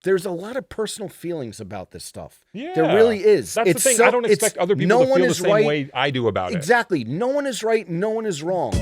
there's a lot of personal feelings about this stuff. Yeah. There really is. That's the thing. I don't expect other people to feel the same way I do about it. Exactly. No one is right. No one is wrong.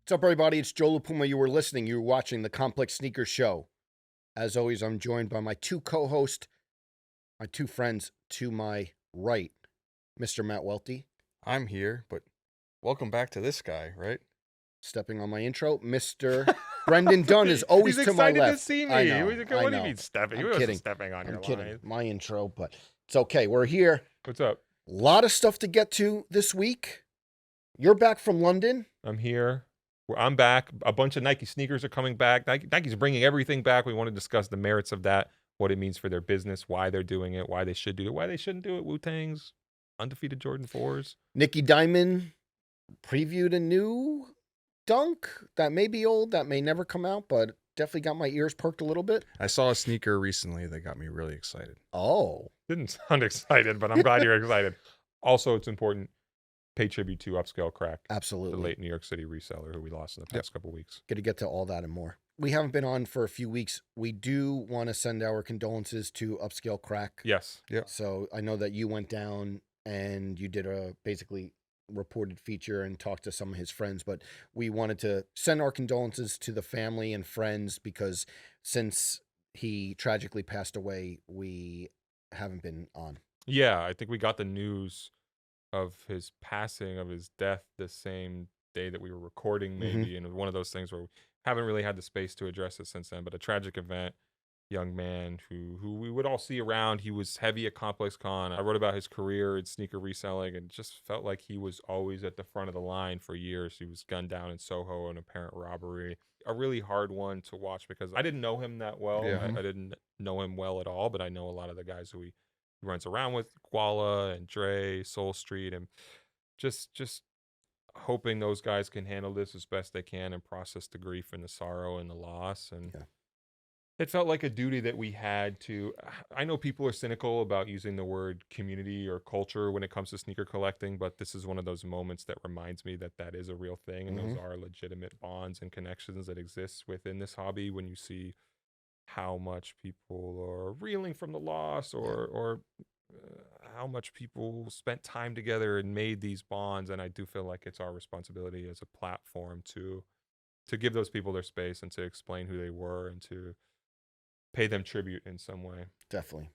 What's up, everybody? It's Joe La Puma. You were watching the Complex Sneakers Show. As always, I'm joined by my two co-hosts, my two friends to my right, Mr. Matt Welty. I'm here, but welcome back to this guy, right? Stepping on my intro, Mr. Brendan Dunne is always to my left. He's excited to see me. I know, What do you mean stepping? I'm He wasn't kidding. stepping on your kidding. line. My intro, but it's okay. We're here. What's up? A lot of stuff to get to this week. You're back from London. I'm here. I'm back. A bunch of Nike sneakers are coming back. Nike's bringing everything back. We want to discuss the merits of that, what it means for their business, why they're doing it, why they should do it, why they shouldn't do it. Wu-Tang's undefeated Jordan 4s. Nicky Diamond previewed a new dunk that may be old, that may never come out, but definitely got my ears perked a little bit. I saw a sneaker recently that got me really excited. Oh. Didn't sound excited, but I'm glad you're excited. Also, it's important. Pay tribute to Upscale Cracc, Absolutely. the late New York City reseller who we lost in the past couple weeks. Going to get to all that and more. We haven't been on for a few weeks. We do want to send our condolences to Upscale Cracc. Yes. Yeah. So I know that you went down and you did a basically reported feature and talked to some of his friends, but we wanted to send our condolences to the family and friends because since he tragically passed away, we haven't been on. Yeah, I think we got the news of his passing, of his death, the same day that we were recording, maybe. And it was one of those things where we haven't really had the space to address it since then. But a tragic event, young man who we would all see around. He was heavy at Complex Con. I wrote about his career in sneaker reselling and just felt like he was always at the front of the line for years. He was gunned down in Soho in apparent robbery. A really hard one to watch because I didn't know him that well. Yeah. I didn't know him well at all, but I know a lot of the guys who he runs around with, Koala and Dre, Soul Street, and just hoping those guys can handle this as best they can and process the grief and the sorrow and the loss. And it felt like a duty that we had to. I know people are cynical about using the word community or culture when it comes to sneaker collecting, but this is one of those moments that reminds me that that is a real thing, and those are legitimate bonds and connections that exist within this hobby. When you see how much people are reeling from the loss or how much people spent time together and made these bonds. And I do feel like it's our responsibility as a platform to give those people their space and to explain who they were and to pay them tribute in some way. Definitely.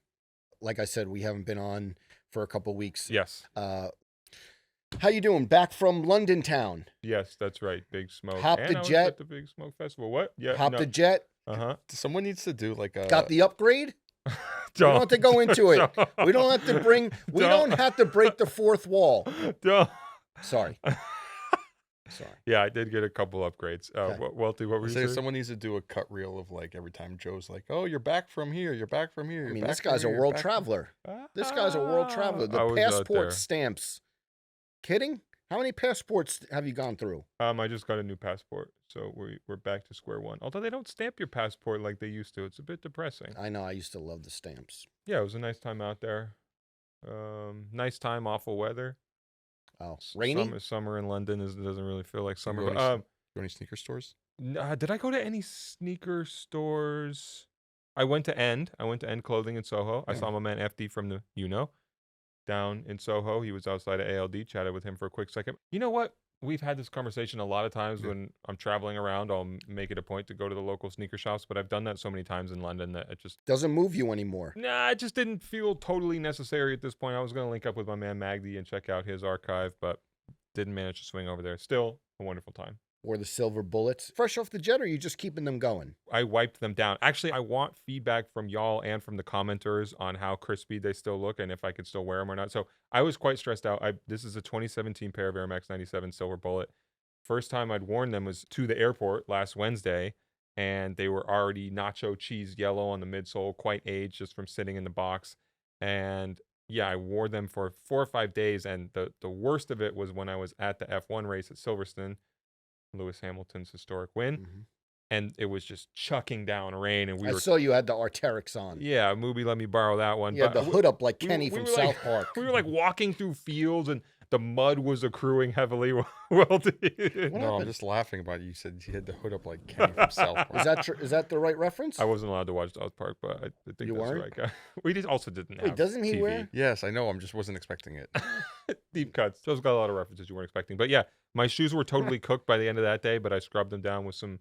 Like I said, we haven't been on for a couple weeks. Yes. How you doing? Back from London town. Yes, that's right. Big Smoke. Hopped and the I was jet. at the Big Smoke Festival. What? Yeah. Hopped the jet. Someone needs to do like a... Got the upgrade. We don't have to go into it. We don't have to bring. We don't have to break the fourth wall. Sorry. Yeah, I did get a couple upgrades. Welty, what were you saying? Someone needs to do a cut reel of like every time Joe's like, "Oh, you're back from here. You're back from here." I mean, this guy's a world traveler. This guy's a world traveler. The passport stamps. Kidding? How many passports have you gone through? I just got a new passport, so we're back to square one. Although they don't stamp your passport like they used to, it's a bit depressing. I know. I used to love the stamps. Yeah, it was a nice time out there. Nice time, awful weather. Oh, rainy? Summer in London doesn't really feel like summer. Go any sneaker stores? Did I go to any sneaker stores? I went to End. I went to End Clothing in Soho. I saw my man FD from the down in Soho. He was outside of ALD. Chatted with him for a quick second. You know what? We've had this conversation a lot of times when I'm traveling around. I'll make it a point to go to the local sneaker shops, but I've done that so many times in London that it just doesn't move you anymore. Nah, it just didn't feel totally necessary at this point. I was going to link up with my man Magdi and check out his archive, but didn't manage to swing over there. Still a wonderful time. Or the silver bullets. Fresh off the jet, or are you just keeping them going? I wiped them down. Actually, I want feedback from y'all and from the commenters on how crispy they still look and if I could still wear them or not. So I was quite stressed out. This is a 2017 pair of Air Max 97 silver bullet. First time I'd worn them was to the airport last Wednesday, and they were already nacho cheese yellow on the midsole, quite aged just from sitting in the box. And yeah, I wore them for 4 or 5 days, and the worst of it was when I was at the F1 race at Silverstone. Lewis Hamilton's historic win. Mhm. And it was just chucking down rain, and we I were saw you had the Arc'teryx on. yeah, Mubi let me borrow that one. You had the But hood up like we Kenny were from like- South Park. we were like walking through fields, and the mud was accruing heavily. Well, What No, I'm happened? just laughing about it. You said you had the hood up like Kenny from South Park. Is that is that the right reference? I wasn't allowed to watch South Park, but I think You that's weren't? right, guy. We just also didn't have Wait, doesn't he TV. wear? Yes, I know. I just wasn't expecting it. Deep cuts. Joe's got a lot of references you weren't expecting. But yeah, my shoes were totally cooked by the end of that day, but I scrubbed them down with some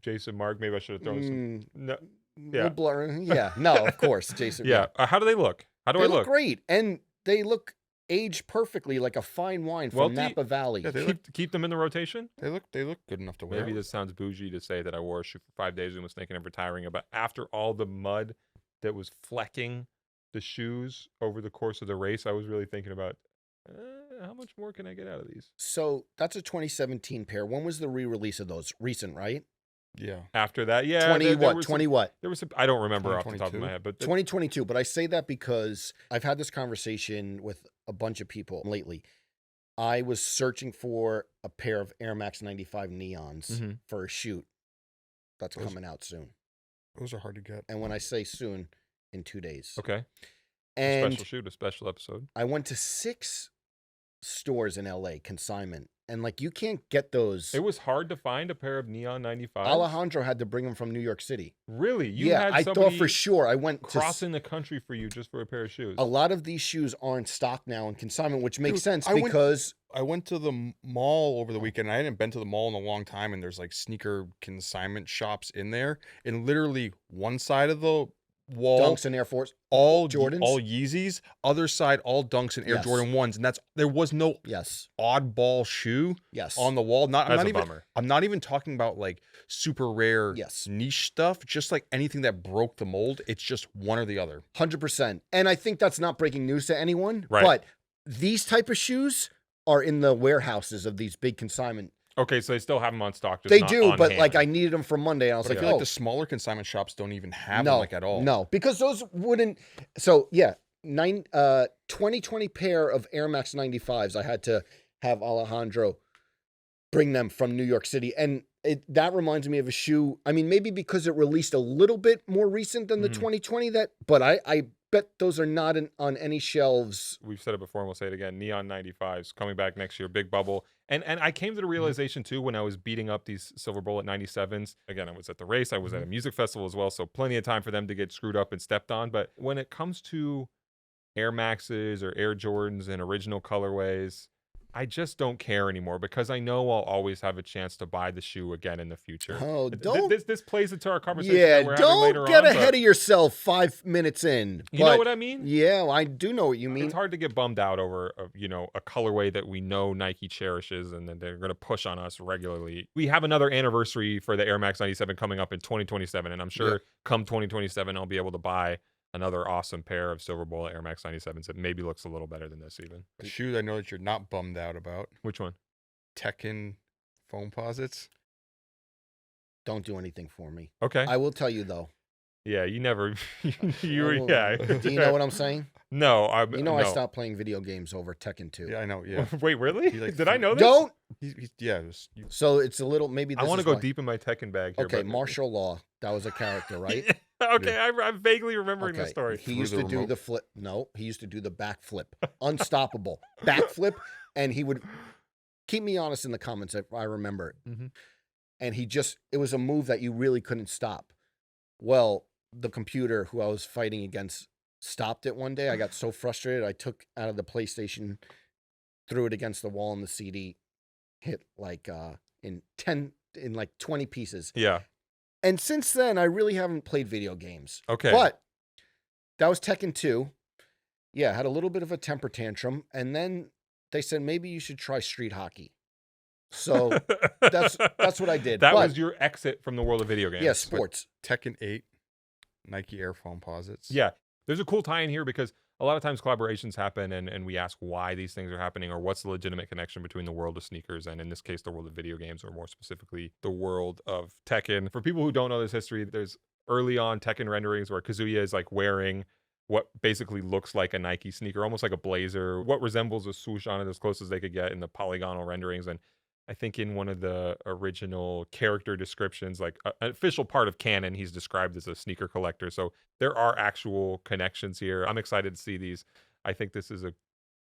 Jason Mark. Maybe I should have thrown some. No, No yeah. blur. Yeah, no, of course, Jason. yeah. How do they look? How do They I look look? great, and they look aged perfectly, like a fine wine from Welty- Napa Valley. Yeah, they Keep them in the rotation? They look good enough to wear. Maybe this sounds bougie to say that I wore a shoe for 5 days and was thinking of retiring it, but after all the mud that was flecking the shoes over the course of the race, I was really thinking about how much more can I get out of these? So that's a 2017 pair. When was the re-release of those? Recent, right? Yeah. After that, yeah. 20 there what? were 20 some, what? There was some, I don't remember off the top of 2022? my head, but 2022. But I say that because I've had this conversation with a bunch of people lately. I was searching for a pair of Air Max 95 Neons Mhm. for a shoot that's Those- coming out soon. Those are hard to get. And when I say soon, in 2 days. okay. And Special shoot, a special episode. I went to 6 stores in LA, consignment. And like, you can't get those. It was hard to find a pair of neon 95s. Alejandro had to bring them from New York City. Really? You Yeah, had I thought somebody for sure. I went to crossing the country for you just for a pair of shoes. a lot of these shoes aren't stocked now in consignment, which makes Dude, sense I went- because I went to the mall over the weekend. And I hadn't been to the mall in a long time, and there's like sneaker consignment shops in there. And literally one side of the wall, Dunks and Air Force. all Jordans? all Yeezys. Other side, all Dunks and Air Yes. Jordan 1s. And there was no Yes. oddball shoe Yes. on the wall. That's a bummer. I'm not even talking about like super rare Yes. niche stuff. Just like anything that broke the mold. It's just one or the other. 100%. And I think that's not breaking news to anyone. Right. But these type of shoes are in the warehouses of these big consignment. Okay, so they still have them on stock. Just They not do, on but hand. like I needed them for Monday. And I was But I like, feel oh, like the smaller consignment shops don't even have no, them like at all. No, because those wouldn't. So yeah, 2020 pair of Air Max 95s. I had to have Alejandro bring them from New York City, and that reminds me of a shoe. I mean, maybe because it released a little bit more recent than the Mhm. 2020. But I bet those are not on any shelves. We've said it before and we'll say it again. Neon 95s coming back next year, big bubble. And I came to the realization too when I was beating up these Silver Bullet 97s. Again, I was at the race, I was at a music festival as well, so plenty of time for them to get screwed up and stepped on. But when it comes to Air Maxes or Air Jordans and original colorways, I just don't care anymore because I know I'll always have a chance to buy the shoe again in the future. Oh, Th- don't. this plays into our conversation Yeah, that we're having later don't get on, ahead but of yourself 5 minutes in. you know But what I mean? yeah, I do know what you mean. It's hard to get bummed out over, a colorway that we know Nike cherishes and that they're going to push on us regularly. We have another anniversary for the Air Max 97 coming up in 2027, and I'm sure Yeah. come 2027 I'll be able to buy another awesome pair of Silver Bullet Air Max 97s that maybe looks a little better than this even. A shoe I know that you're not bummed out about. Which one? Tekken Foamposites. Don't do anything for me. Okay. I will tell you though. Yeah, you never. you I were, will- yeah. Do you know what I'm saying? No, I. You know I stopped playing video games over Tekken 2. Yeah, I know. Yeah. Wait, really? He, like, Did I know this? Don't. Yeah. It was, So it's a little maybe. I This want to is go why. deep in my Tekken bag here. Okay, but- martial law. That was a character, right? Okay, I'm vaguely remembering the story. He Through used the to do remote? the flip. No, he used to do the backflip. Unstoppable backflip, and he would keep me honest in the comments if I remember it. Mhm. And it was a move that you really couldn't stop. Well, the computer who I was fighting against stopped it one day. I got so frustrated, I took out of the PlayStation, threw it against the wall, and the CD hit like in 20 pieces. Yeah. And since then, I really haven't played video games. Okay. But that was Tekken 2. Yeah, had a little bit of a temper tantrum. And then they said, maybe you should try street hockey. So that's what I did. That But- was your exit from the world of video games. yeah, sports. Tekken 8, Nike Air Foamposites. Yeah. There's a cool tie in here because a lot of times collaborations happen and we ask why these things are happening or what's the legitimate connection between the world of sneakers and in this case the world of video games or more specifically the world of Tekken. For people who don't know this history, there's early on Tekken renderings where Kazuya is like wearing what basically looks like a Nike sneaker, almost like a blazer, what resembles a swoosh on it as close as they could get in the polygonal renderings. And I think in one of the original character descriptions, like an official part of canon, he's described as a sneaker collector. So there are actual connections here. I'm excited to see these. I think this is a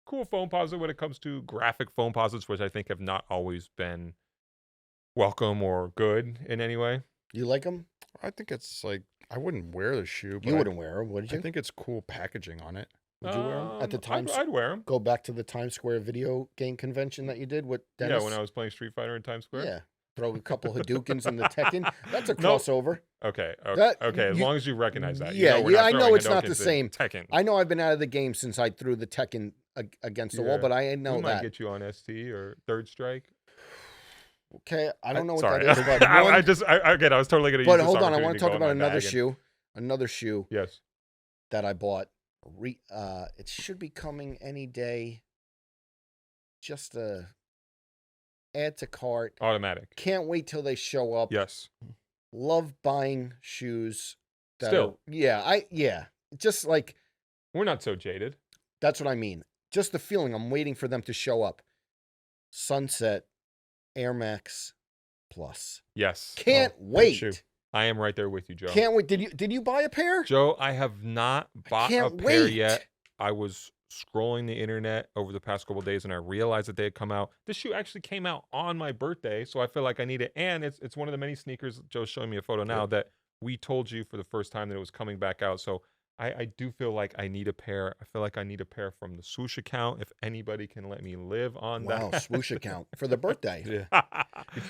cool foamposite when it comes to graphic foamposites, which I think have not always been welcome or good in any way. You like them? I think it's like I wouldn't wear the shoe, but You wouldn't wear them, would you? I think it's cool packaging on it. Would you wear them at the time? I'd wear them. Go back to the Times Square video game convention that you did with Dennis. Yeah, when I was playing Street Fighter in Times Square. Yeah, throw a couple Hadoukens in the Tekken. That's a Nope. crossover. Okay. That- Okay. As you- long as you recognize that. Yeah, we're yeah, not I know throwing it's not the Hadoukens in same. Tekken. I know I've been out of the game since I threw the Tekken against the wall, Yeah. but I we know might that. get you on ST or Third Strike. Okay, I don't know what Sorry. that is, but I one, was totally gonna. but use this hold on, I want opportunity to talk go in about my another bag and- shoe. Another shoe Yes. that I bought. It should be coming any day. Just add to cart. Automatic. Can't wait till they show up. Yes. Love buying shoes. That Still. yeah. Just like We're not so jaded. that's what I mean. Just the feeling. I'm waiting for them to show up. Sunset Air Max Plus. Yes. Can't great wait. shoe. I am right there with you, Joe. Can't wait. Did you buy a pair? Joe, I have not bought a can't pair wait. yet. I was scrolling the internet over the past couple of days and I realized that they had come out. This shoe actually came out on my birthday, so I feel like I need it. And it's one of the many sneakers, Joe's showing me a photo now, that we told you for the first time that it was coming back out. So I do feel like I need a pair. I feel like I need a pair from the swoosh account. If anybody can let me live on Wow, that. swoosh account for the birthday. Yeah.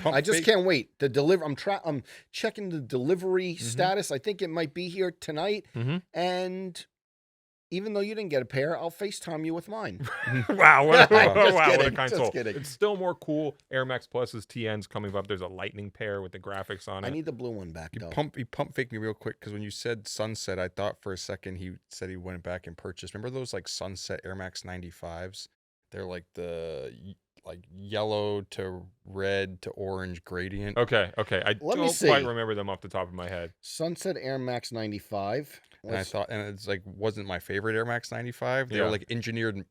I just can't wait. The deliver. I'm checking the delivery status. I think it might be here tonight. Mhm. And even though you didn't get a pair, I'll FaceTime you with mine. Wow, what a, Just wow, what a kidding, kind just soul. kidding. It's still more cool. Air Max Plus's TN's coming up. There's a lightning pair with the graphics on it. I need the blue one back You though. pump fake me real quick because when you said Sunset, I thought for a second he said he went back and purchased. Remember those like Sunset Air Max 95s? They're like the like yellow to red to orange gradient. Okay. I Let me don't quite see. remember them off the top of my head. Sunset Air Max 95. And I thought, and it's like wasn't my favorite Air Max 95. They Yeah. were like engineered,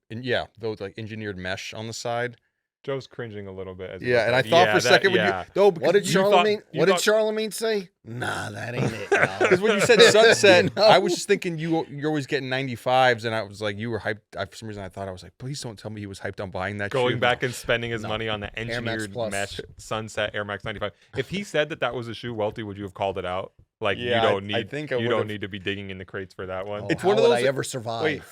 those like engineered mesh on the side. Joe's cringing a little bit. As he Yeah, looks and I at it. thought Yeah, for a second when yeah. you no, what because did you Charlemagne? thought- you What did thought- Charlemagne say? Nah, that ain't it. Because when you said Sunset, No. I was just thinking you're always getting 95s, and I was like, you were hyped. For some reason, I thought I was like, please don't tell me he was hyped on buying that. Going shoe. back and spending his No. money on the Max engineered Plus. mesh Sunset Air Max 95. If he said that was a shoe, Welty, would you have called it out? Like Yeah, you don't I need. think I you don't would've. need to be digging in the crates for that one. Oh, It's how one of would those- I ever survive? Wait,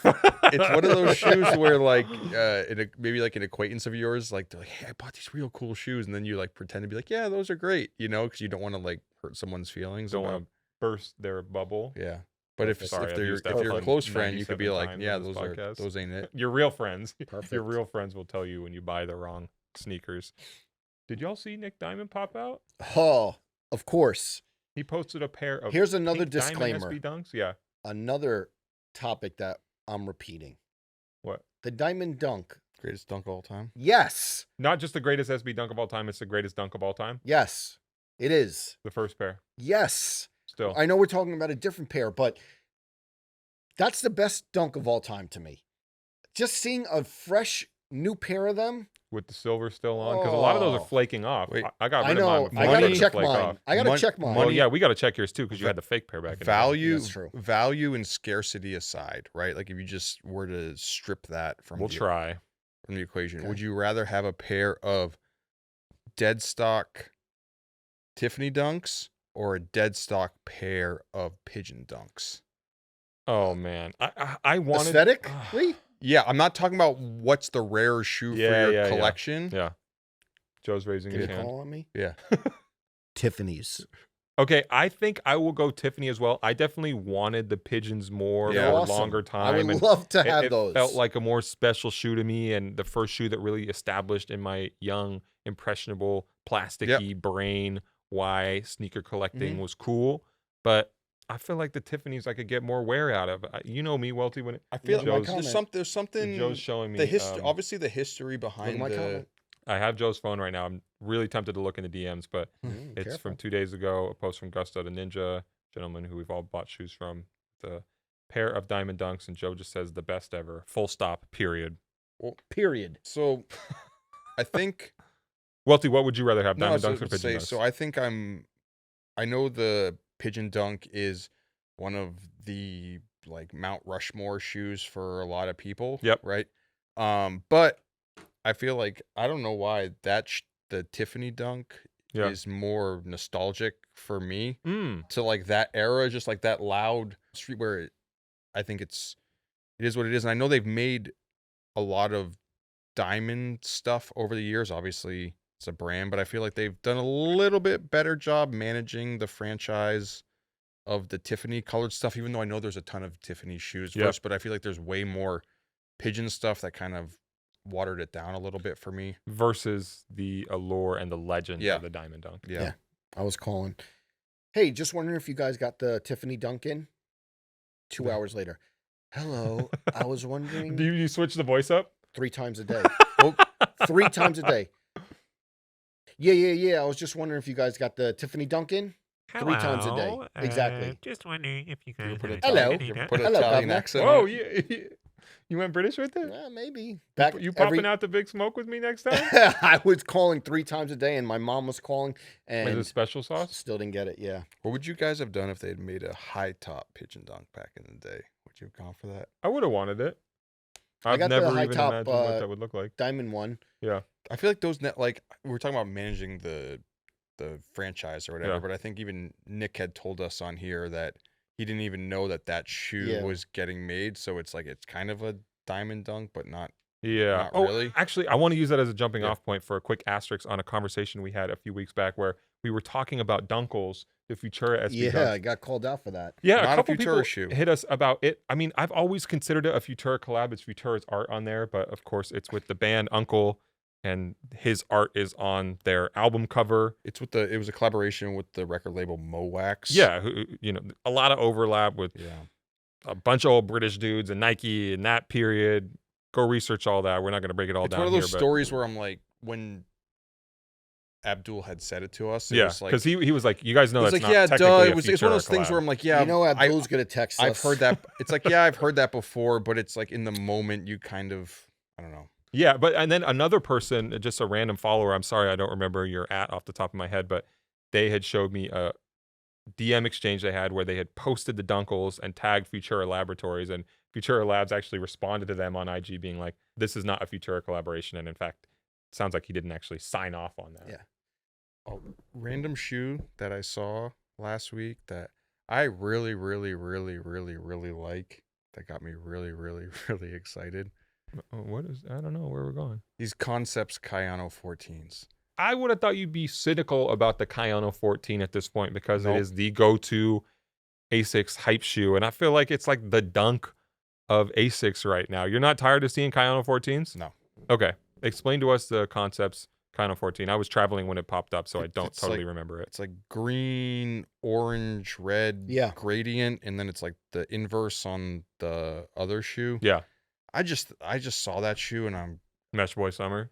it's one of those shoes where like maybe like an acquaintance of yours, like they're like, hey, I bought these real cool shoes, and then you like pretend to be like, yeah, those are great, because you don't want to like hurt someone's feelings. Don't about- want to burst their bubble. Yeah, but if Sorry, I've they're used that if you're a pun close friend, you could be 97 like, times yeah, on this podcast. those ain't it. Your real friends. Perfect. Your real friends will tell you when you buy the wrong sneakers. Did y'all see Nick Diamond pop out? Oh, of course. He posted a pair of. Here's another pink Diamond disclaimer. SB Dunks. Yeah. Another topic that I'm repeating. What? The Diamond Dunk. Greatest dunk of all time. Yes. Not just the greatest SB dunk of all time. It's the greatest dunk of all time. Yes. It is. The first pair. Yes. Still. I know we're talking about a different pair, but that's the best dunk of all time to me. Just seeing a fresh new pair of them. With the silver still on, because a lot of those Oh. are flaking off. Wait. I got I rid of mine know. before I they gotta Money- check flake mine. off. I gotta Mon- check mine. Well, money- yeah, we got to check yours too, because you had the fake pair back in the day. Value, That's true. value, and scarcity aside, right? Like if you just were to strip that from We'll try. from the equation, Okay. would you rather have a pair of dead stock Tiffany dunks or a dead stock pair of pigeon dunks? Oh man, I wanted Aesthetically? Yeah, I'm not talking about what's the rare shoe Yeah, for your yeah, yeah. collection. Yeah. Joe's raising Get his a hand. call on me? Yeah. Tiffany's. Okay, I think I will go Tiffany as well. I definitely wanted the pigeons more Yeah. for a Awesome. longer I time. would and love to it- have it those. felt like a more special shoe to me, and the first shoe that really established in my young, impressionable, plasticky brain why sneaker collecting was cool. But I feel like the Tiffany's I could get more wear out of. You know me, Welty. When I feel Look at like my there's comment. something Joe's showing me the history, um, obviously the history Look behind at my the comment. I have Joe's phone right now. I'm really tempted to look in the DMs, but Mm, it's careful. from 2 days ago. A post from Gusto the Ninja, gentleman who we've all bought shoes from. The pair of Diamond Dunks, and Joe just says the best ever. Full stop. Period. Period. So I think Welty, what would you rather have, No, Diamond I Dunks was or about to Pigeon say, Dunks? so I think I know the Pigeon Dunk is one of the like Mount Rushmore shoes for a lot of people. Yep. Right. But I feel like I don't know why the Tiffany Dunk Yeah. is more nostalgic for me Mm. to like that era, just like that loud streetwear. I think it is what it is, and I know they've made a lot of diamond stuff over the years. Obviously, it's a brand, but I feel like they've done a little bit better job managing the franchise of the Tiffany colored stuff, even though I know there's a ton of Tiffany shoes Yep. first, but I feel like there's way more Pigeon stuff that kind of watered it down a little bit for me. Versus the allure and the legend Yeah. of the Diamond Dunk. Yeah. I was calling. Hey, just wondering if you guys got the Tiffany Dunk in. 2 No. hours later. Hello. I was wondering. Do you switch the voice up? 3 times a day. Oh, 3 times a day. Yeah. I was just wondering if you guys got the Tiffany Dunk in. 3 times a day. Hello, Exactly. Just wondering if you You guys put have Hello. any You nut- put Hello, Italian governor. accent. Whoa, on it. you went British right there? Maybe. You popping out the big smoke with me next time? I was calling 3 times a day, and my mom was calling, With and the special sauce? still didn't get it. Yeah. What would you guys have done if they had made a high top Pigeon Dunk back in the day? Would you have gone for that? I would have wanted it. I I've got the never high even top, imagined what that would look like. Diamond one. Yeah. I feel like those like we were talking about managing the franchise or whatever, Yeah. but I think even Nick had told us on here that he didn't even know that shoe Yeah. was getting made, so it's like it's kind of a Diamond Dunk, but not. Yeah. Not really. Actually, I want to use that as a jumping Yeah. off point for a quick asterisk on a conversation we had a few weeks back where we were talking about Dunkles, the Futura SB Yeah, Dunks. I got called out for that. Yeah, Not a a couple people Futura shoe. hit us about it. I mean, I've always considered it a Futura collab. It's Futura's art on there, but of course, it's with the band Uncle, and his art is on their album cover. It was a collaboration with the record label Mowax. Yeah, a lot of overlap with Yeah. a bunch of old British dudes and Nike in that period. Go research all that. We're not going to break it all It's down one of those here, stories where I'm like, when Abdul had said it to us, it yeah, was like, because he was like, you guys know it was that's like, not yeah, technically duh. a It's one of Futura those things where collab. I'm like, yeah, you know, Abdul's gonna text us. I've heard that. It's like, yeah, I've heard that before, but it's like in the moment you kind of, I don't know. Yeah, and then another person, just a random follower, I'm sorry, I don't remember your off the top of my head, but they had showed me a DM exchange they had where they had posted the Dunkles and tagged Futura Laboratories, and Futura Labs actually responded to them on IG being like, this is not a Futura collaboration, and in fact, it sounds like he didn't actually sign off on that. Yeah. A random shoe that I saw last week that I really, really, really, really, really like, that got me really, really, really excited. What is, I don't know where we're going. These Concepts Kayano 14s. I would have thought you'd be cynical about the Kayano 14 at this point because Nope. it is the go-to ASICS hype shoe, and I feel like it's like the dunk of ASICS right now. You're not tired of seeing Kayano 14s? No. Okay. Explain to us the Concepts Kayano 14. I was traveling when it popped up, so I don't It's totally like- remember it. It's like green, orange, red Yeah. gradient, and then it's like the inverse on the other shoe. Yeah. I just saw that shoe and I'm, Mesh Boy Summer.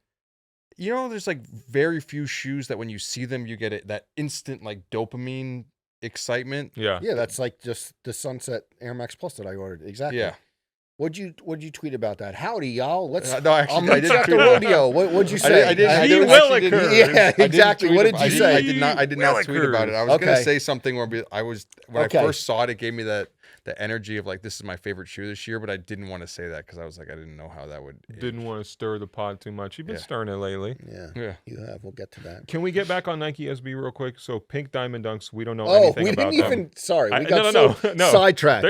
there's like very few shoes that when you see them you get that instant like dopamine excitement. Yeah. Yeah, that's like just the Sunset Air Max Plus that I ordered. Exactly. Yeah. What'd you tweet about that? Howdy, y'all. Let's. No, actually, I'll I meet did you at the tweet about it. rodeo. What'd you I say? did. I Gee did- Willikers. actually didn't- Yeah, I didn't exactly. tweet What did about- you I say? did not tweet about it. I was gonna Okay. say something where when Okay. I first saw it, it gave me the energy of like, this is my favorite shoe this year, but I didn't want to say that because I was like, I didn't know how that would. Didn't want to stir the pot too much. You've been Yeah. stirring it lately. Yeah, Yeah. you have. We'll get to that. Can we get back on Nike SB real quick? So pink diamond dunks, we don't know Oh, anything we about didn't them. even. Sorry, we I- got no, so no. sidetracked.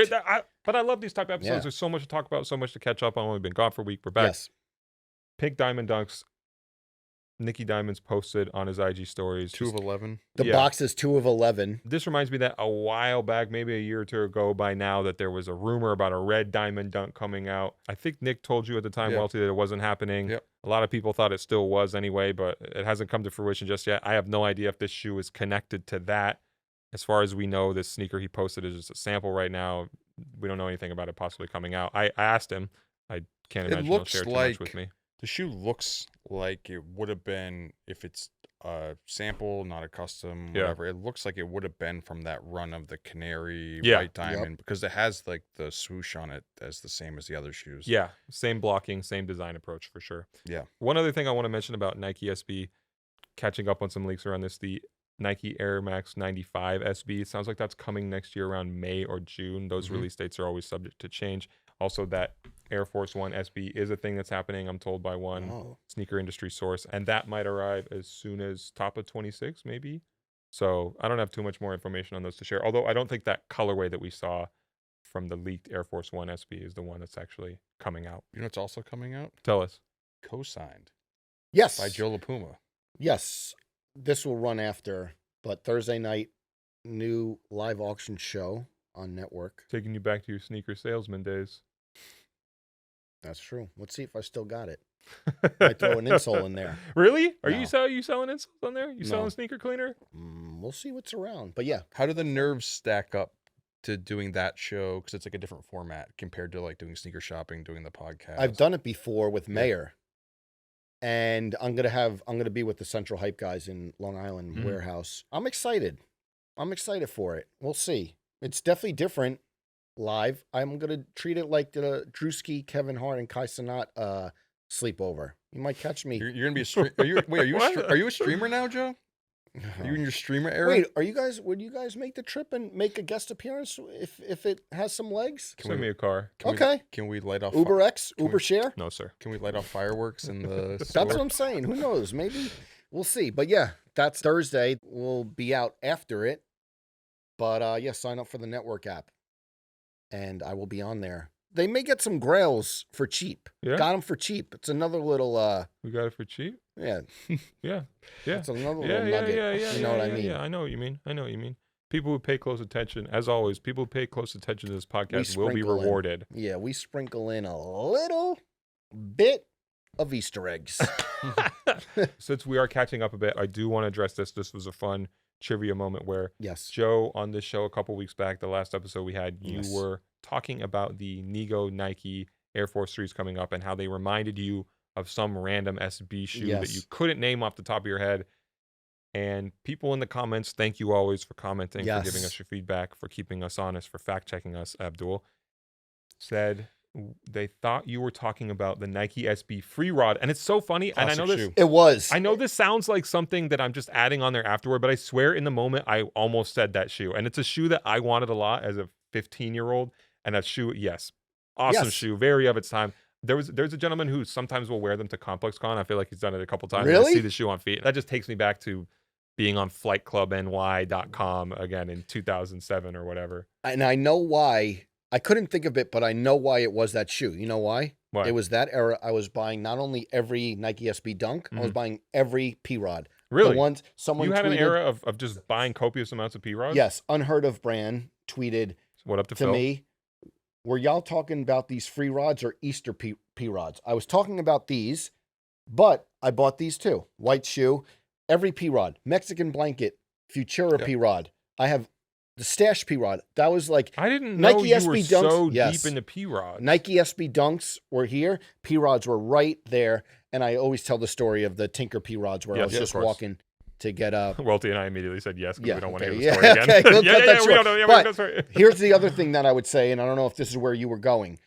But I love these type of episodes. Yeah. There's so much to talk about, so much to catch up on. We've been gone for a week. We're back. Yes. Pink diamond dunks. Nicky Diamonds posted on his IG stories. 2 of 11. The Yeah. box is 2 of 11. This reminds me that a while back, maybe a year or two ago by now, that there was a rumor about a red diamond dunk coming out. I think Nick told you at the time, Yeah. Welty, that it wasn't happening. Yep. A lot of people thought it still was anyway, but it hasn't come to fruition just yet. I have no idea if this shoe is connected to that. As far as we know, this sneaker he posted is just a sample right now. We don't know anything about it possibly coming out. I asked him. I can't It imagine he'll looks share too much like- with me. The shoe looks like it would have been, if it's a sample, not a custom, Yeah. whatever. It looks like it would have been from that run of the Canary Yeah. White Diamond because it has like the swoosh on it as the same as the other shoes. Yeah, same blocking, same design approach for sure. Yeah. One other thing I want to mention about Nike SB catching up on some leaks around this. The Nike Air Max 95 SB. It sounds like that's coming next year around May or June. Those release dates are always subject to change. Also, that Air Force One SB is a thing that's happening, I'm told by one sneaker industry source, and that might arrive as soon as top of 26, maybe. So I don't have too much more information on those to share, although I don't think that colorway that we saw from the leaked Air Force One SB is the one that's actually coming out. You know what's also coming out? Tell us. Co-signed Yes. by Joe La Puma. Yes. This will run after, but Thursday night, new live auction show on network. Taking you back to your sneaker salesman days. That's true. Let's see if I still got it. I throw an insole in there. Really? Are No. you selling insoles on there? You No. selling sneaker cleaner? We'll see what's around. But yeah, How do the nerves stack up to doing that show? Because it's like a different format compared to like doing sneaker shopping, doing the podcast. I've done it before with Mayor. And I'm gonna be with the Central Hype guys in Long Island warehouse. I'm excited for it. We'll see. It's definitely different live. I'm gonna treat it like the Drewski, Kevin Hart, and Kai Cenat sleepover. You might catch me. You're gonna be a streamer. Are you a streamer now, Joe? Are you in your streamer era? Wait, would you guys make the trip and make a guest appearance if it has some legs? Send me a car. Can we light off Uber X, Uber Share? No, sir. Can we light off fireworks in the That's store? what I'm saying. Who knows? Maybe we'll see. But yeah, that's Thursday. We'll be out after it. But yeah, sign up for the network app, and I will be on there. They may get some grails for cheap. Yeah. Got them for cheap. It's another little We got it for cheap? yeah. Yeah. It's another little nugget. You know what I mean? Yeah, I know what you mean. People who pay close attention, as always, people who pay close attention to this podcast will be sprinkle in. rewarded. Yeah, we sprinkle in a little bit of Easter eggs. Since we are catching up a bit, I do want to address this. This was a fun trivia moment where Yes. Joe, on this show a couple weeks back, the last episode we had, you Yes. were talking about the Nego Nike Air Force 3s coming up and how they reminded you of some random SB shoe that you Yes. couldn't name off the top of your head. And people in the comments, thank you always for commenting, for giving Yes. us your feedback, for keeping us honest, for fact checking us, Abdul, said they thought you were talking about the Nike SB Free Rod. And it's so funny. And I know Classic this. shoe. It was. I know this sounds like something that I'm just adding on there afterward, but I swear in the moment I almost said that shoe. And it's a shoe that I wanted a lot as a 15-year-old. And that shoe, yes, awesome Yes. shoe, very of its time. There's a gentleman who sometimes will wear them to Complex Con. I feel like he's done it a couple times. Really? I see the shoe on feet. That just takes me back to being on flightclubny.com again in 2007 or whatever. And I know why. I couldn't think of it, but I know why it was that shoe. You know why? Why? It was that era. I was buying not only every Nike SB Dunk, I was buying every P-Rod. Really? The ones someone You had tweeted, an era of just buying copious amounts of P-Rods? Yes, Unheard of Brand tweeted What up to to Phil? me, were y'all talking about these free rods or Easter P-Rods? I was talking about these, but I bought these too. White shoe, every P-Rod, Mexican blanket, Futura Yep. P-Rod. I have the Stash P-Rod. That was like I didn't know Nike you SB were Dunks, so yes. deep into P-Rods. Nike SB Dunks were here. P-Rods were right there. And I always tell the story of the Tinker P-Rods where I Yes, was yes, just of course. walking to get a... Welty and I immediately said yes because Yeah, we don't want to okay, hear the yeah, story again. okay, we'll yeah, cut yeah, that yeah, we short. don't know. Yeah, But that's right. Here's the other thing that I would say, and I don't know if this is where you were going.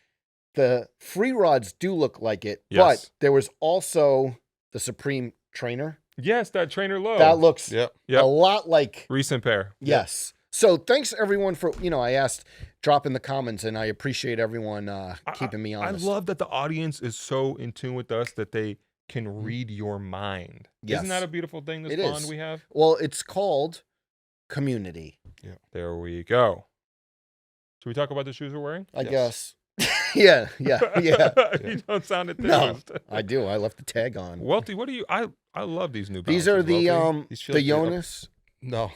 The free rods do look like it, Yes. but there was also the Supreme Trainer. Yes, that trainer low. That looks Yep. Yep. a lot like... Recent pair. Yes. So thanks everyone for, I asked, drop in the comments, and I appreciate everyone keeping me I honest. love that the audience is so in tune with us that they can read your mind. Yes. Isn't that a beautiful thing, this It bond is. we have? Well, it's called community, There we go. Should we talk about the shoes we're wearing? I Yes. guess. yeah. You don't sound No, enthused. I do. I left the tag on. Welty, what do you... I love these new These are Balances, the Welty. These feel the like they're up- Jonas. No,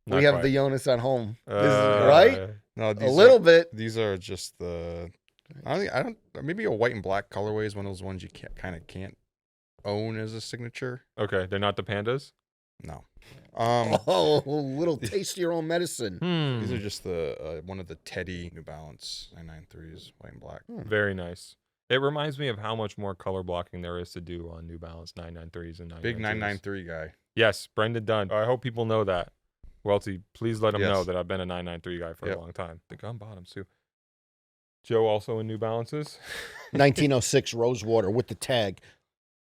Not We have quite. the Jonas at home. This is, Uh, right? no. A These little are, bit. These are just the. I don't. Maybe a white and black colorway is one of those ones you can't own as a signature. Okay, they're not the pandas? No. Oh, a little taste of your own medicine. These are just the one of the Teddy New Balance 993s, white and black. Very nice. It reminds me of how much more color blocking there is to do on New Balance 993s and 992s. Big 993 guy. Yes, Brendan Dunne. I hope people know that. Welty, please let them know Yes. that I've been a 993 guy for Yep. a long time. The gun bottoms too. Joe also in New Balances. 1906 Rosewater with the tag.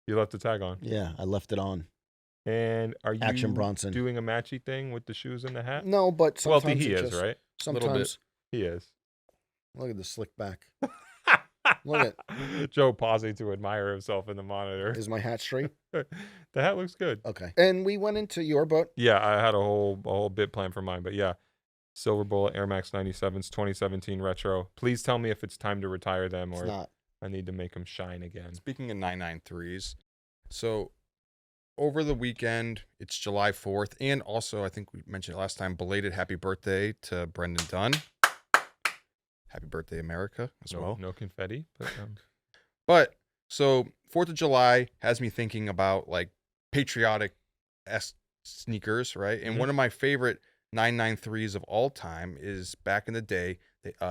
You left the tag on. Yeah, I left it on. And are Action you Bronson. doing a matchy thing with the shoes and the hat? No, but Welty, sometimes he it is, just, right? Little bit. sometimes. He is. Look at the slick back. Look Joe pausing to admire himself in the monitor. Is my hat straight? The hat looks good. Okay. And we went into your boat. Yeah, I had a whole bit plan for mine, but yeah. Silver Bullet Air Max 97s 2017 retro. Please tell me if it's time to retire them It's or not. I need to make them shine again. Speaking of 993s, so over the weekend, it's July 4th, and also, I think we mentioned it last time, belated happy birthday to Brendan Dunne. Happy birthday, America, as well. No confetti, But, so, 4th of July has me thinking about, like, patriotic-esque sneakers, right? And one of my favorite 993s of all time is back in the day,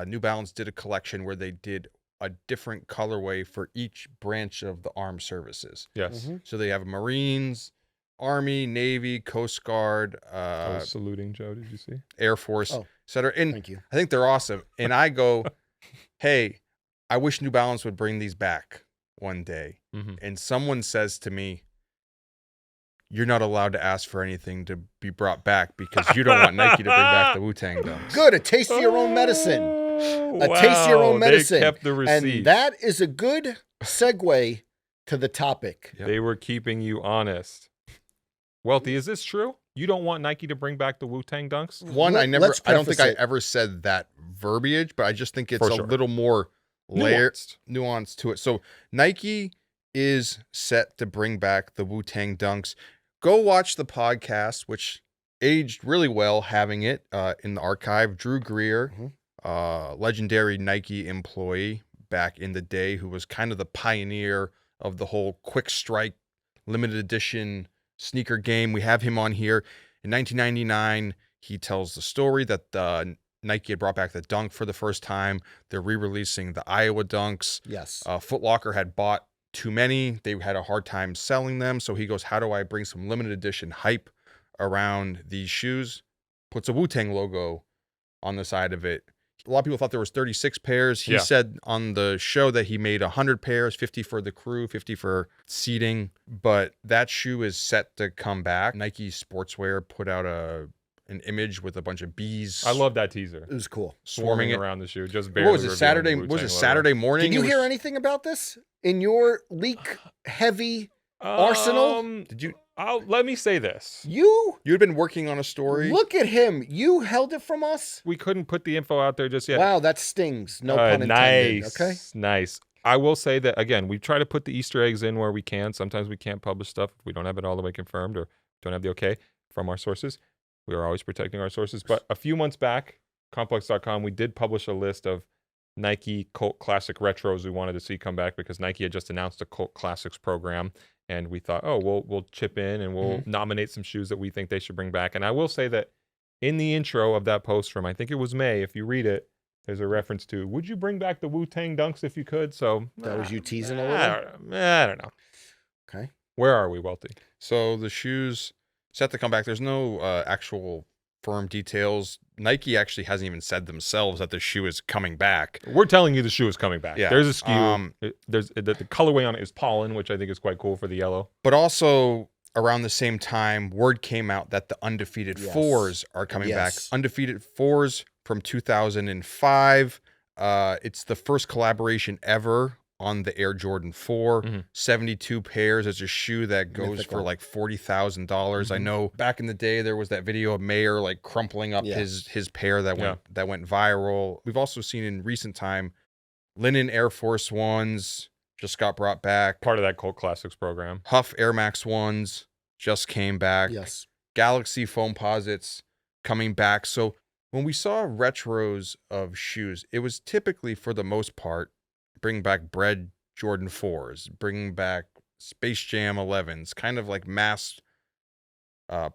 New Balance did a collection where they did a different colorway for each branch of the armed services. yes. Mhm. So they have Marines, Army, Navy, Coast Guard, I was saluting Joe. Did you see? Air Force, Oh, etc. And Thank you. I think they're awesome. And I go, hey, I wish New Balance would bring these back one day. Mm-hmm. And someone says to me, you're not allowed to ask for anything to be brought back because you don't want Nike to bring back the Wu-Tang dunks. Good. A taste of your own medicine. A taste of your own medicine. They kept the receipt. And that is a good segue to the topic. Yep. They were keeping you honest. Welty, is this true? You don't want Nike to bring back the Wu-Tang dunks? One, Let's I don't think I preface it. ever said that verbiage, but I just think it's For a sure. little more layered Nuanced. nuance to it. So Nike is set to bring back the Wu-Tang dunks. Go watch the podcast, which aged really well having it in the archive. Drew Greer, legendary Nike employee back in the day, who was kind of the pioneer of the whole quick strike limited edition sneaker game. We have him on here. In 1999, he tells the story that Nike had brought back the dunk for the first time. They're re-releasing the Iowa dunks. Yes. Foot Locker had bought too many. They had a hard time selling them. So he goes, how do I bring some limited edition hype around these shoes? Puts a Wu-Tang logo on the side of it. A lot of people thought there was 36 pairs. He Yeah. said on the show that he made 100 pairs, 50 for the crew, 50 for seating. But that shoe is set to come back. Nike Sportswear put out an image with a bunch of bees. I love that teaser. It was cool. swarming it. around the shoe. Just barely. What was it? revealing Saturday? the Was Wu-Tang it logo. Saturday morning? Did you It hear was- anything about this in your leak heavy Arsenal? Did you? Let me say this. You You had been working on a story. look at him. You held it from us. We couldn't put the info out there just yet. Wow, that stings. No pun intended. Nice. Okay. Nice. I will say that again, we try to put the Easter eggs in where we can. Sometimes we can't publish stuff if we don't have it all the way confirmed or don't have the okay from our sources. We are always protecting our sources. But a few months back, complex.com, we did publish a list of Nike cult classic retros we wanted to see come back because Nike had just announced a cult classics program. And we thought, oh, we'll chip in and we'll nominate some shoes that we think they should bring back. And I will say that in the intro of that post from, I think it was May, if you read it, there's a reference to, would you bring back the Wu-Tang dunks if you could? So That was you teasing a little? I don't know. Okay. Where are we, Welty? So the shoes set to come back. There's no actual firm details. Nike actually hasn't even said themselves that the shoe is coming back. We're telling you the shoe is coming back. Yeah. There's a SKU. There's the colorway on it is pollen, which I think is quite cool for the yellow. But also around the same time, word came out that the Undefeated Yes. 4s are coming back. Yes. Undefeated 4s from 2005. It's the first collaboration ever on the Air Jordan 4. 72 pairs. It's a shoe that goes for Mythical. like $40,000. I know back in the day there was that video of Mayer like crumpling up Yeah. his pair that went viral. We've also seen in recent time linen Air Force Ones just got brought back. Part of that Cult Classics program. Huff Air Max Ones just came back. Yes. Galaxy Foamposites coming back. So when we saw retros of shoes, it was typically for the most part bring back Bread Jordan 4s, bring back Space Jam 11s, kind of like mass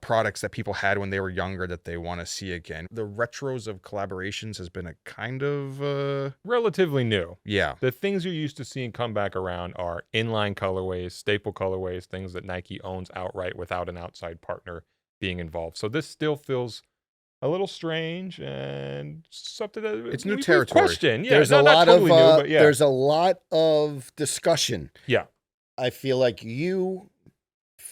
products that people had when they were younger that they want to see again. The retros of collaborations has been a kind of Relatively new. yeah. The things you're used to seeing come back around are inline colorways, staple colorways, things that Nike owns outright without an outside partner being involved. So this still feels a little strange and something that It's new we territory. Question. Yeah, There's not a lot totally of new, but yeah. there's a lot of discussion. Yeah. I feel like you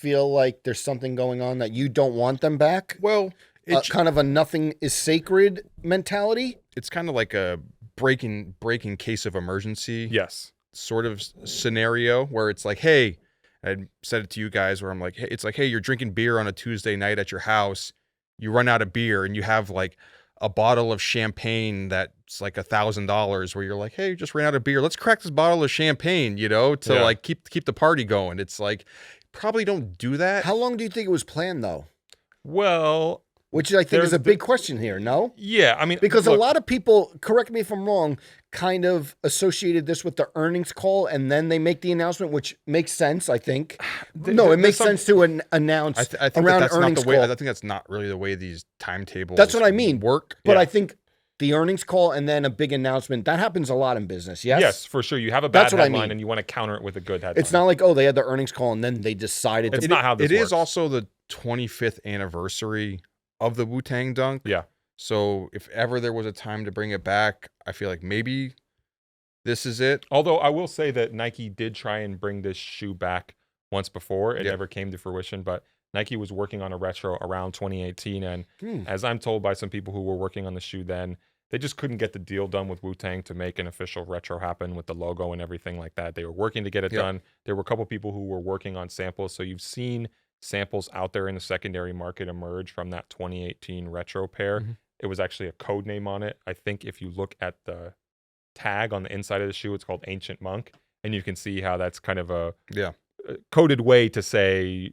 feel like there's something going on that you don't want them back? Well, it's Kind of a nothing is sacred mentality. it's kind of like a breaking case of emergency Yes. sort of scenario where it's like, hey, I said it to you guys where I'm like, hey, it's like, hey, you're drinking beer on a Tuesday night at your house, you run out of beer and you have like a bottle of champagne that's like $1,000 where you're like, hey, you just ran out of beer, let's crack this bottle of champagne, to Yeah. like keep the party going. It's like, probably don't do that. How long do you think it was planned though? Well, Which I think There's is a big question here, no? yeah. I mean, Because look, a lot of people, correct me if I'm wrong, kind of associated this with the earnings call and then they make the announcement, which makes sense, I think. No, it makes sense to announce I think around that's not earnings the way. call. I think that's not really the way these timetables. That's what I mean. Work. But Yeah. I think the earnings call and then a big announcement, that happens a lot in business, yes? Yes, for sure. You have a bad That's what I headline mean. and you want to counter it with a good headline. It's not like, oh, they had the earnings call and then they decided It's to. not how this It is works. also the 25th anniversary of the Wu-Tang Dunk. Yeah. So if ever there was a time to bring it back, I feel like maybe this is it. Although I will say that Nike did try and bring this shoe back once before. It Yeah. never came to fruition, but Nike was working on a retro around 2018. And as I'm told by some people who were working on the shoe then, they just couldn't get the deal done with Wu-Tang to make an official retro happen with the logo and everything like that. They were working to get it Yep. done. There were a couple people who were working on samples. So you've seen samples out there in the secondary market emerge from that 2018 retro pair. Mhm. It was actually a code name on it. I think if you look at the tag on the inside of the shoe, it's called Ancient Monk. And you can see how that's kind of a Yeah. coded way to say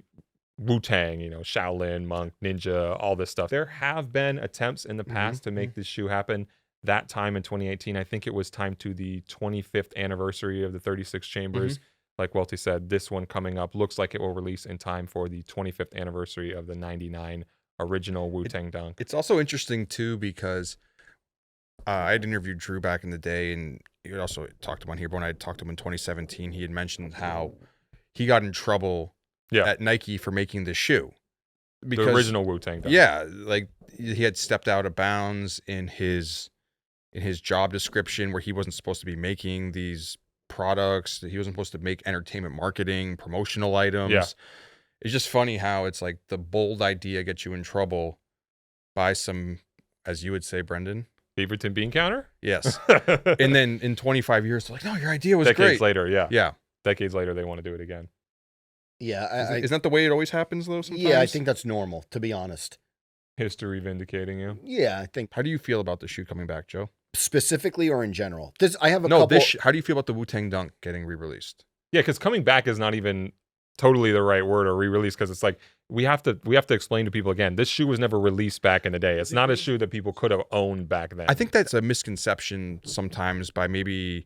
Wu-Tang, Shaolin, monk, ninja, all this stuff. There have been attempts in the past to make this shoe happen. That time in 2018, I think it was timed to the 25th anniversary of the 36 Chambers. Like Welty said, this one coming up looks like it will release in time for the 25th anniversary of the 99 original Wu-Tang Dunk. It's also interesting too because I had interviewed Drew back in the day, and he had also talked to him on here. But when I talked to him in 2017, he had mentioned how he got in trouble at Nike for making this shoe. The original Wu-Tang Dunk. Yeah, like he had stepped out of bounds in his job description where he wasn't supposed to be making these products. He wasn't supposed to make entertainment marketing, promotional items. Yeah. It's just funny how it's like the bold idea gets you in trouble by some, as you would say, Brendan. Beaverton Bean Counter? Yes. And then in 25 years, they're like, no, your idea was Decades great. later, yeah. Yeah. Decades later, they want to do it again. Yeah, Isn't that the way it always happens though sometimes? yeah, I think that's normal, to be honest. History vindicating you. Yeah, I think How do you feel about the shoe coming back, Joe? specifically or in general. I have a No, couple. how do you feel about the Wu-Tang Dunk getting re-released? Yeah, because coming back is not even totally the right word or re-release, because it's like we have to explain to people again, this shoe was never released back in the day. It's not a shoe that people could have owned back then. I think that's a misconception sometimes by maybe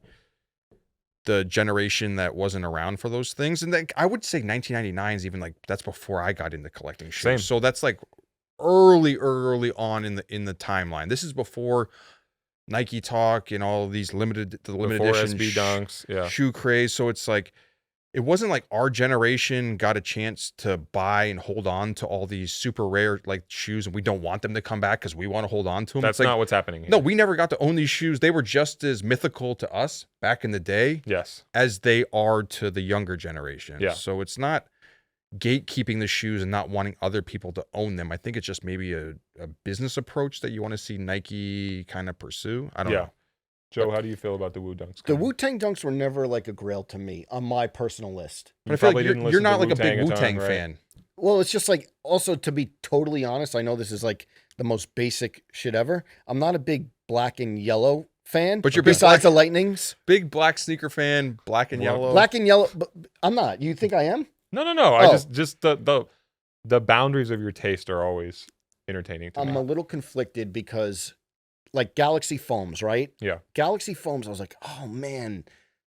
the generation that wasn't around for those things. And I would say 1999 is even like, that's before I got into collecting shoes. Same. So that's like early on in the timeline. This is before Nike Talk and all of these limited Before edition SB Dunks, yeah. shoe craze. So it's like, it wasn't like our generation got a chance to buy and hold on to all these super rare like shoes, and we don't want them to come back because we want to hold on to them. That's It's like, not what's happening here. no, we never got to own these shoes. They were just as mythical to us back in the day Yes. as they are to the younger generation. Yeah. So it's not gatekeeping the shoes and not wanting other people to own them. I think it's just maybe a business approach that you want to see Nike kind of pursue. I don't know. Joe, how do you feel about the Wu Dunks? The Wu-Tang Dunks were never like a grail to me on my personal list. But I feel like you're not like a big Wu-Tang fan. Well, it's just like, also to be totally honest, I know this is like the most basic shit ever. I'm not a big black and yellow fan. But you're big besides black- the Lightnings. Big black sneaker fan, black and yellow. Black and yellow, but I'm not. You think I am? No. Oh. I just the boundaries of your taste are always entertaining to me. I'm a little conflicted because like Galaxy Foams, right? Yeah. Galaxy Foams, I was like, oh man,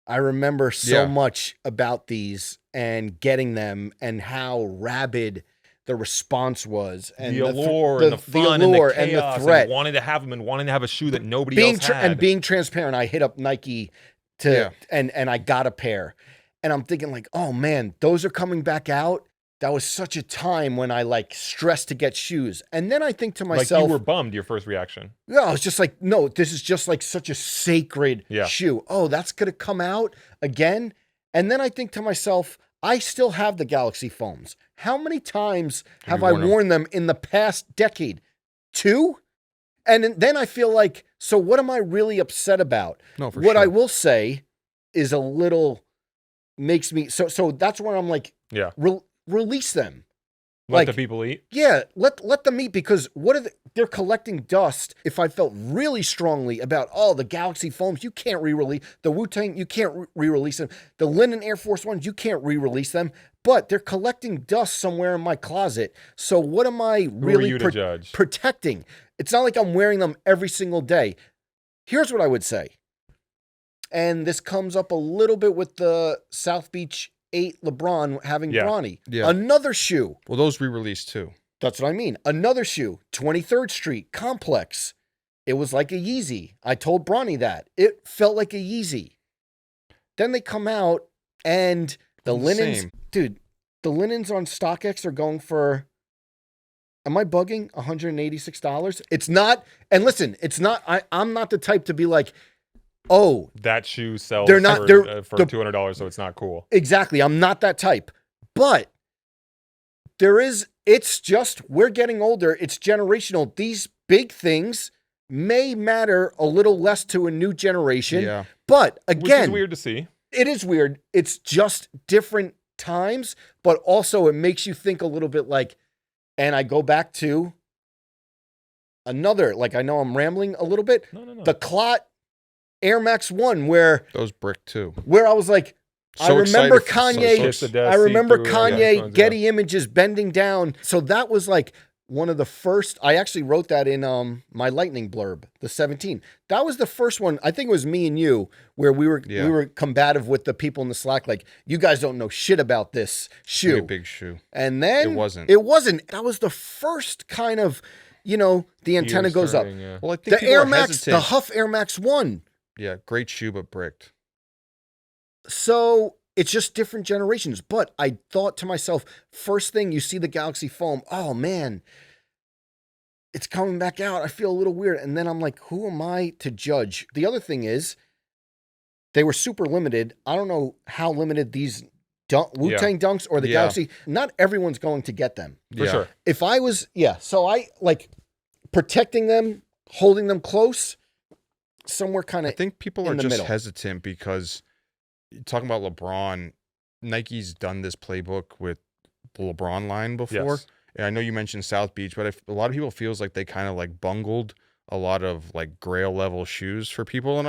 I remember so much about these and getting them and how rabid the response was. And the allure and the fun allure and the chaos and the threat. and wanting to have them and wanting to have a shoe that nobody else had. And being transparent, I hit up Nike and I got a pair. And I'm thinking like, oh man, those are coming back out. That was such a time when I like stressed to get shoes. And then I think to myself, like you were bummed, your first reaction. yeah, I was just like, no, this is just like such a sacred shoe. Oh, that's going to come out again. And then I think to myself, I still have the Galaxy foams. How many times have you I worn 'em? worn them in the past decade? 2? And then I feel like, so what am I really upset about? No, for What I sure. will say is a little makes me so that's where I'm like, Yeah. release them. Let the Like, people eat. yeah, let them eat, because what are they're collecting dust. If I felt really strongly about, the Galaxy foams, you can't re-release the Wu-Tang, you can't re-release them. The Linen Air Force ones, you can't re-release them. But they're collecting dust somewhere in my closet. So what am I Who are really you to judge? protecting? It's not like I'm wearing them every single day. Here's what I would say. And this comes up a little bit with the South Beach 8 LeBron having Yeah. Bronny. Yeah. Another shoe. Well, those re-released too. That's what I mean. Another shoe, 23rd Street, Complex. It was like a Yeezy. I told Bronny that. It felt like a Yeezy. Then they come out and the Wasn't the linens, same. dude, the linens on StockX are going for, am I bugging? $186? It's not, and listen, it's not, I'm not the type to be like, oh, That shoe sells They're not- for, they're- for the- $200, so it's not cool. exactly. I'm not that type. But it's just, we're getting older. It's generational. These big things may matter a little less to a new generation. Yeah. But Which is again, weird to see. it is weird. It's just different times, but also it makes you think a little bit like, and I go back to another, like, I know I'm rambling a little bit, No. the Clot Air Max 1, where Those brick too. I was like, I So remember excited for- Kanye. Kiss of Death, I remember see-through, Kanye yeah. Getty Images bending down. So that was like one of the first. I actually wrote that in my lightning blurb, the 17. That was the first one. I think it was me and you where we were combative with the people in the Slack. Like, you guys don't know shit about this shoe. Pretty big shoe. And then It wasn't. It wasn't. That was the first kind of, the antenna Years goes up. starting, yeah. Well, I think The people Air are Max, hesitant. the Huff Air Max 1. Yeah, great shoe, but bricked. So it's just different generations. But I thought to myself, first thing you see the Galaxy foam, oh man, it's coming back out. I feel a little weird. And then I'm like, who am I to judge? The other thing is, they were super limited. I don't know how limited these Wu-Tang Dunks or the Yeah. Galaxy, not everyone's going to get them. For sure. If I was, so I like protecting them, holding them close, somewhere kind I of, think people in are the just middle. hesitant because talking about LeBron, Nike's done this playbook with the LeBron line before. Yes. And I know you mentioned South Beach, but if a lot of people feels like they kind of like bungled a lot of like Grail level shoes for people. And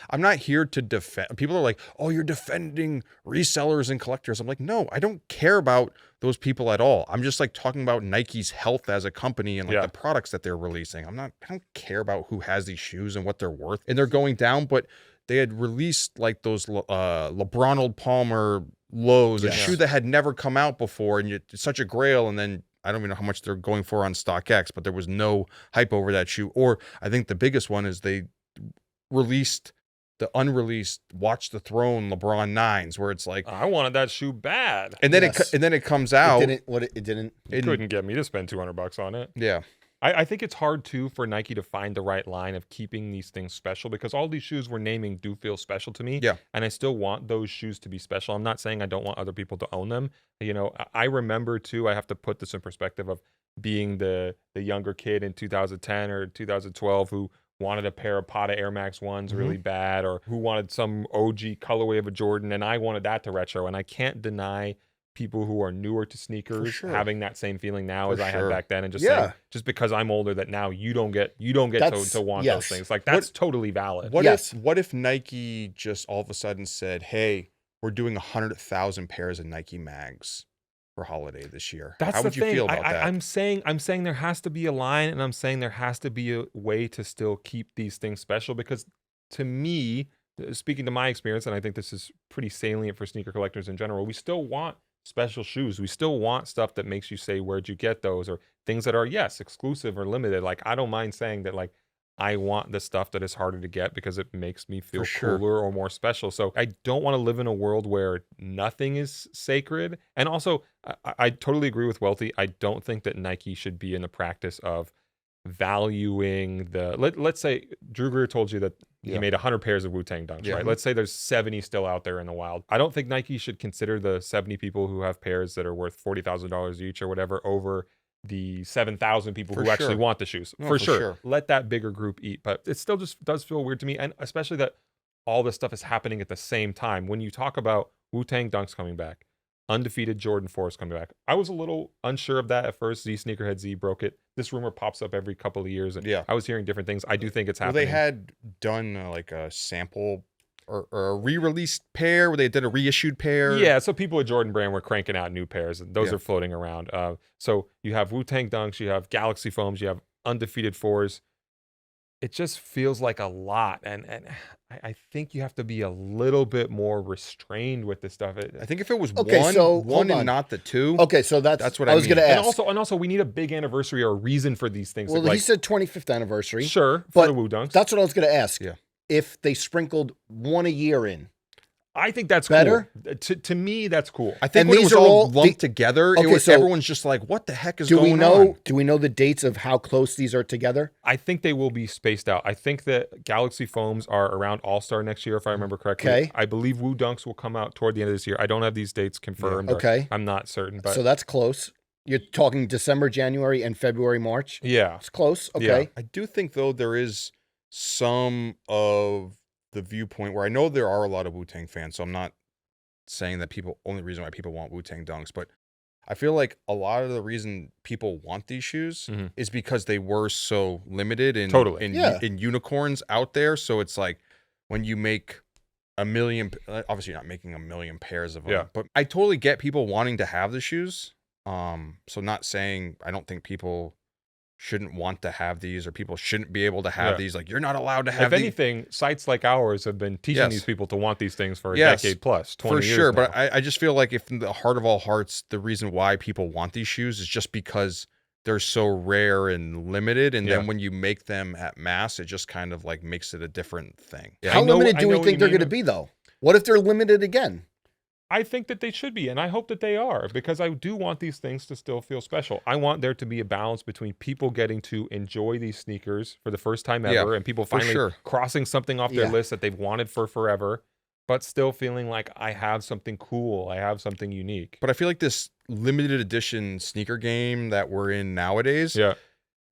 I'm not here to defend. People are like, oh, you're defending resellers and collectors. I'm like, no, I don't care about those people at all. I'm just like talking about Nike's health as a company and like the products that they're releasing. I don't care about who has these shoes and what they're worth. And they're going down, but they had released like those LeBron Palmer lows, a shoe that had never come out before. And it's such a grail. And then I don't even know how much they're going for on StockX, but there was no hype over that shoe. Or I think the biggest one is they released the unreleased Watch the Throne LeBron 9s, where it's like, I wanted that shoe bad. and then Yes. it comes out. it didn't. You couldn't get me to spend $200 on it. Yeah. I think it's hard too for Nike to find the right line of keeping these things special, because all these shoes we're naming do feel special to me. Yeah. And I still want those shoes to be special. I'm not saying I don't want other people to own them. I remember too, I have to put this in perspective of being the younger kid in 2010 or 2012 who wanted a pair of Pata Air Max 1s really bad, or who wanted some OG colorway of a Jordan, and I wanted that to retro. And I can't deny people who are newer to sneakers sure. having that same feeling now as I had sure. back then, and just Yeah. saying, just because I'm older, that now you don't get That's- to want yes. those things. Like, that's totally valid. Yes. What if Nike just all of a sudden said, hey, we're doing 100,000 pairs of Nike mags for holiday this year? That's How the would you thing. feel about that? I'm saying there has to be a line, and I'm saying there has to be a way to still keep these things special, because to me, speaking to my experience, and I think this is pretty salient for sneaker collectors in general, we still want special shoes. We still want stuff that makes you say, where'd you get those? Or things that are, yes, exclusive or limited. Like, I don't mind saying that, like, I want the stuff that is harder to get because it makes me feel sure. cooler or more special. So I don't want to live in a world where nothing is sacred. And also, I totally agree with Welty. I don't think that Nike should be in the practice of valuing the let's say Drew Greer told you that he made 100 pairs of Wu-Tang dunks, right? Let's say there's 70 still out there in the wild. I don't think Nike should consider the 70 people who have pairs that are worth $40,000 each or whatever over the 7,000 people who actually want the shoes. No, for for sure. sure. Let that bigger group eat. But it still just does feel weird to me. And especially that all this stuff is happening at the same time. When you talk about Wu-Tang dunks coming back, Undefeated Jordan 4s coming back. I was a little unsure of that at first. Z Sneakerhead Z broke it. This rumor pops up every couple of years. And I was hearing different things. I do think it's happening. Well, they had done like a sample or a re-released pair where they did a reissued pair. Yeah, so people at Jordan Brand were cranking out new pairs, and those are floating around. So you have Wu-Tang dunks, you have Galaxy foams, you have Undefeated 4s. It just feels like a lot, and I think you have to be a little bit more restrained with this stuff. I think if it was hold one on. and not the two. Okay, so that's what I was mean. going to ask. And also, we need a big anniversary or a reason for these things. Well, like, he said 25th anniversary. Sure, but for the Wu dunks. That's what I was going to ask. Yeah. If they sprinkled one a year in. I think that's better. Cool. To me, that's cool. I think And when it these was are all all lumped together, Okay, it was so everyone's just like, "What the heck is going on?" Do we know the dates of how close these are together? I think they will be spaced out. I think that Galaxy foams are around All-Star next year, if I remember correctly. Okay. I believe Wu dunks will come out toward the end of this year. I don't have these dates confirmed. Okay. I'm not certain, but So that's close. You're talking December, January, and February, March. yeah, It's close. Okay. I do think though there is some of the viewpoint where I know there are a lot of Wu-Tang fans, so I'm not saying that only reason why people want Wu-Tang dunks, but I feel like a lot of the reason people want these shoes is because they were so limited in unicorns out there. So it's like when you make a million, obviously you're not making a million pairs of them, but I totally get people wanting to have the shoes. So not saying I don't think people shouldn't want to have these or people shouldn't be able to have these. Like, you're not allowed to have If anything, sites like ours have been teaching these people to want these things for a decade plus, 20 for years sure. now. But I just feel like if in the heart of all hearts, the reason why people want these shoes is just because they're so rare and limited. And then when you make them at mass, it just kind of like makes it a different thing. How limited do we think they're going to be though? What if they're limited again? I think that they should be, and I hope that they are, because I do want these things to still feel special. I want there to be a balance between people getting to enjoy these sneakers for the first time ever, and people finally crossing something off their list that they've wanted for forever, but still feeling like I have something cool, I have something unique. But I feel like this limited edition sneaker game that we're in nowadays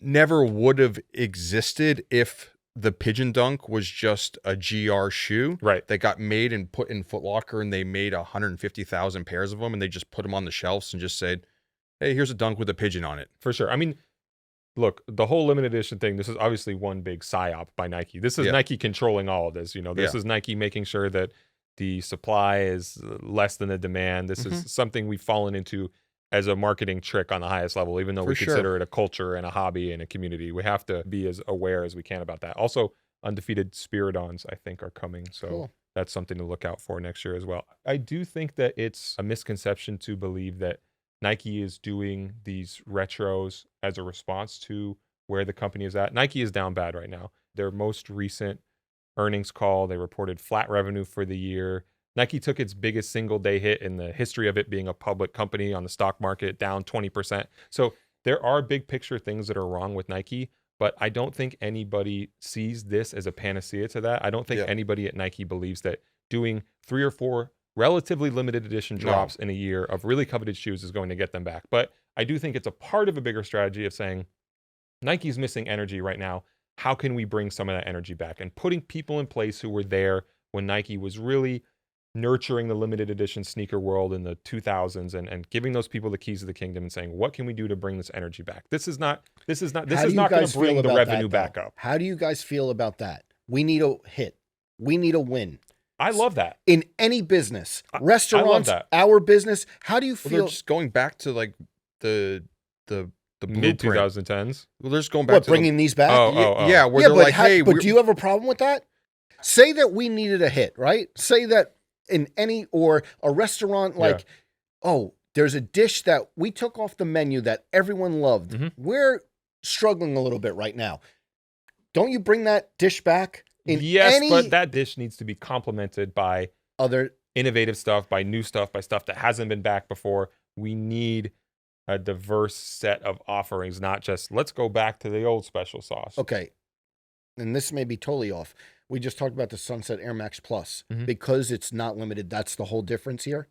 never would have existed if the Pigeon Dunk was just a GR shoe that got made and put in Foot Locker, and they made 150,000 pairs of them, and they just put them on the shelves and just said, "Hey, here's a dunk with a pigeon on it." For sure. I mean, look, the whole limited edition thing, this is obviously one big psyop by Nike. This is Nike controlling all of this. You know, this is Nike making sure that the supply is less than the demand. This is something we've fallen into as a marketing trick on the highest level, even though we consider it a culture and a hobby and a community. We have to be as aware as we can about that. Also, Undefeated Spiridons, I think, are coming. So that's something to look out for next year as well. I do think that it's a misconception to believe that Nike is doing these retros as a response to where the company is at. Nike is down bad right now. Their most recent earnings call, they reported flat revenue for the year. Nike took its biggest single day hit in the history of it being a public company on the stock market, down 20%. So there are big picture things that are wrong with Nike, but I don't think anybody sees this as a panacea to that. I don't think anybody at Nike believes that doing 3 or 4 relatively limited edition drops in a year of really coveted shoes is going to get them back. But I do think it's a part of a bigger strategy of saying Nike's missing energy right now. How can we bring some of that energy back? And putting people in place who were there when Nike was really nurturing the limited edition sneaker world in the 2000s and giving those people the keys of the kingdom and saying, what can we do to bring this energy back? This is not going to bring the revenue back up. How do you guys feel about that? We need a hit. We need a win. I love that. In any business, restaurants, our business, how do you feel? They're just going back to like the mid 2010s. Well, they're just going back to bringing these back. Yeah, where they're like, hey, but do you have a problem with that? Say that we needed a hit, right? Say that in any or a restaurant like, oh, there's a dish that we took off the menu that everyone loved. We're struggling a little bit right now. Don't you bring that dish back? But that dish needs to be complemented by other innovative stuff, by new stuff, by stuff that hasn't been back before. We need a diverse set of offerings, not just let's go back to the old special sauce. Okay. And this may be totally off. We just talked about the Sunset Air Max Plus. Mhm. Because it's not limited, that's the whole difference here.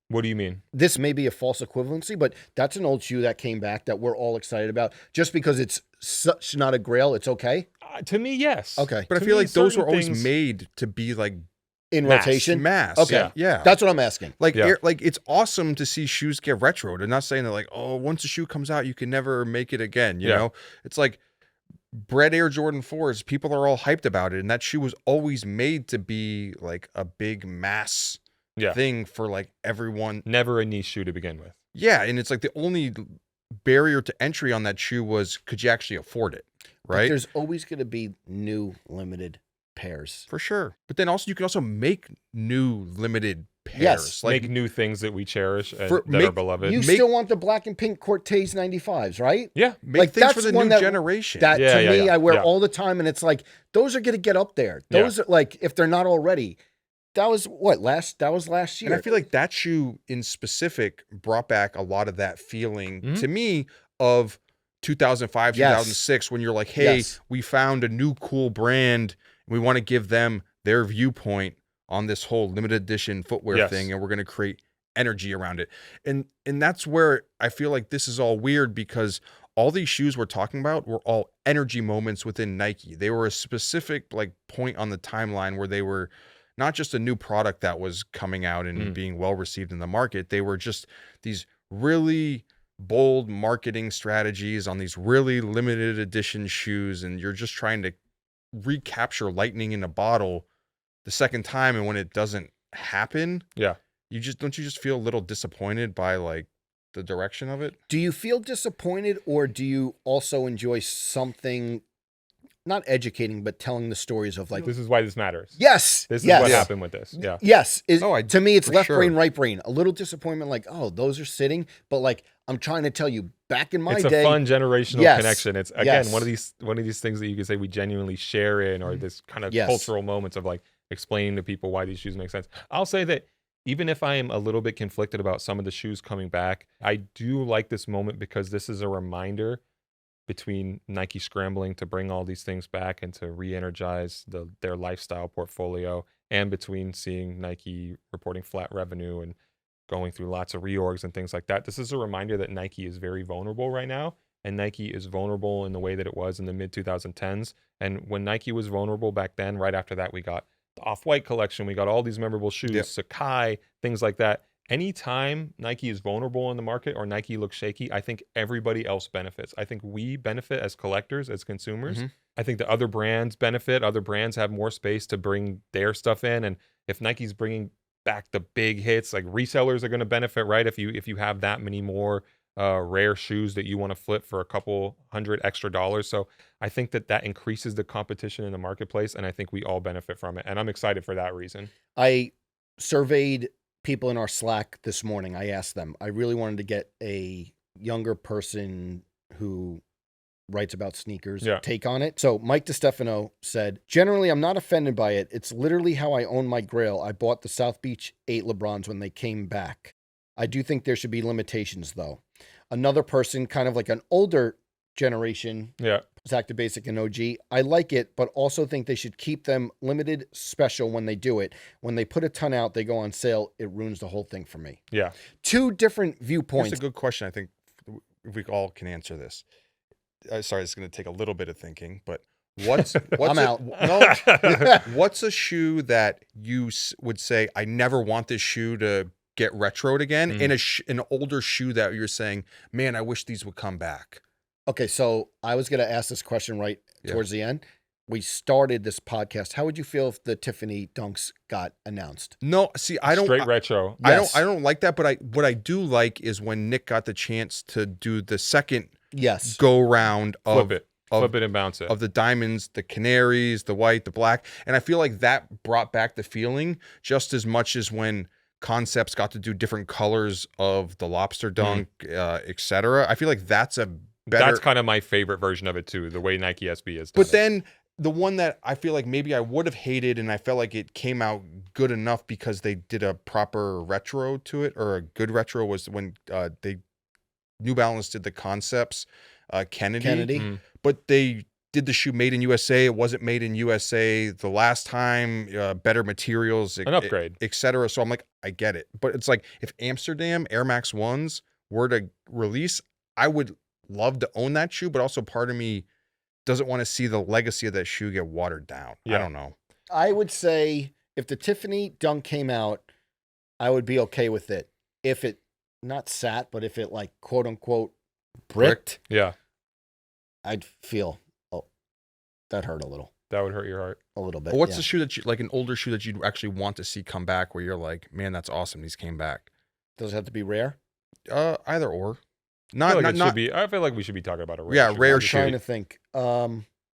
What do you mean? This may be a false equivalency, but that's an old shoe that came back that we're all excited about. Just because it's such not a grail, it's okay. To me, yes. Okay. But I To feel me, like those were certain always things- made to be like In Mass. rotation. mass. Okay. Yeah. That's what I'm asking. Like, Yeah. like it's awesome to see shoes get retroed. I'm not saying that like, oh, once a shoe comes out, you can never make it again. You Yeah. know, it's like Bread Air Jordan 4s. People are all hyped about it, and that shoe was always made to be like a big mass Yeah. thing for like everyone. Never a niche shoe to begin with. Yeah, and it's like the only barrier to entry on that shoe was could you actually afford it, But right? there's always going to be new limited pairs. For sure. But then also you can also make new limited pairs. Yes. Like Make new things that we cherish and For- that are make- beloved. You make- still want the black and pink Cortez 95s, right? yeah. make like, things for that's the one new that- generation. That Yeah, to yeah, me, yeah, I wear yeah. all the time, and it's like those are going to get up there. Yeah. Those are like if they're not already. That was what That was last year. And I feel like that shoe in specific brought back a lot of that feeling Mhm. to me of 2005, Yes. 2006, when you're like, hey, Yes. we found a new cool brand. And we want to give them their viewpoint on this whole limited edition footwear Yes. thing. And we're going to create energy around it. And that's where I feel like this is all weird because all these shoes we're talking about were all energy moments within Nike. They were a specific like point on the timeline where they were not just a new product that was coming out and being well received in the market. They were just these really bold marketing strategies on these really limited edition shoes. And you're just trying to recapture lightning in a bottle the second time. And when it doesn't happen, Yeah. don't you just feel a little disappointed by like the direction of it? Do you feel disappointed, or do you also enjoy something? Not educating, but telling the stories of like, This is why this matters. yes, This is yes, what happened with this. Yeah. yes. No, To me, it's for left sure. brain, right brain. A little disappointment, like, oh, those are sitting, but like, I'm trying to tell you, back in my It's day, a fun generational Yes. connection. It's again Yes. one of these things that you can say we genuinely share in, or this kind of Yes. cultural moments of like explaining to people why these shoes make sense. I'll say that even if I am a little bit conflicted about some of the shoes coming back, I do like this moment because this is a reminder between Nike scrambling to bring all these things back and to re-energize their lifestyle portfolio, and between seeing Nike reporting flat revenue and going through lots of reorgs and things like that. This is a reminder that Nike is very vulnerable right now, and Nike is vulnerable in the way that it was in the mid 2010s. And when Nike was vulnerable back then, right after that, we got the Off-White collection, we got all these memorable shoes, Yep. Sakai, things like that. Anytime Nike is vulnerable in the market or Nike looks shaky, I think everybody else benefits. I think we benefit as collectors, as consumers. Mhm. I think the other brands benefit. Other brands have more space to bring their stuff in. And if Nike's bringing back the big hits, like resellers are going to benefit, right? If you have that many more rare shoes that you want to flip for a couple $100 extra. So I think that increases the competition in the marketplace, and I think we all benefit from it. And I'm excited for that reason. I surveyed people in our Slack this morning. I asked them, I really wanted to get a younger person who writes about sneakers take on it. So Mike DeStefano said, generally, I'm not offended by it. It's literally how I own my Grail. I bought the South Beach 8 LeBrons when they came back. I do think there should be limitations, though. Another person, kind of like an older generation, Yeah. Zach the Basic and OG, I like it, but also think they should keep them limited special when they do it. When they put a ton out, they go on sale. It ruins the whole thing for me. Yeah. Two different viewpoints. Here's a good question. I think if we all can answer this. Sorry, it's going to take a little bit of thinking, but what's I'm out. No, what's a shoe that you would say, I never want this shoe to get retroed again? And an older shoe that you're saying, man, I wish these would come back. Okay, so I was going to ask this question right towards the end. We started this podcast. How would you feel if the Tiffany Dunks got announced? No, see, I don't. Straight retro. Yes. I don't like that. But what I do like is when Nick got the chance to do the second Yes. go round of Flip it and bounce it. of the diamonds, the canaries, the white, the black. And I feel like that brought back the feeling just as much as when Concepts got to do different colors of the lobster dunk, etc. I feel like that's a better. That's kind of my favorite version of it too, the way Nike SB is. But then the one that I feel like maybe I would have hated, and I felt like it came out good enough because they did a proper retro to it, or a good retro, was when they New Balance did the concepts, Kennedy, Kennedy. but they did the shoe made in USA. It wasn't made in USA the last time. Better materials, An upgrade. etc. So I'm like, I get it, but it's like if Amsterdam Air Max 1s were to release, I would love to own that shoe, but also part of me doesn't want to see the legacy of that shoe get watered down. Yeah. I don't know. I would say if the Tiffany Dunk came out, I would be okay with it. If it not sat, but if it like quote unquote bricked, Yeah, I'd feel, oh, that hurt a little. that would hurt your heart. A little bit. But what's yeah. the shoe that you like, an older shoe that you'd actually want to see come back where you're like, man, that's awesome. These came back. Does it have to be rare? Either or. I feel like Not I feel like we should be talking about a rare Yeah, shoe. rare I'm shoe. trying to think.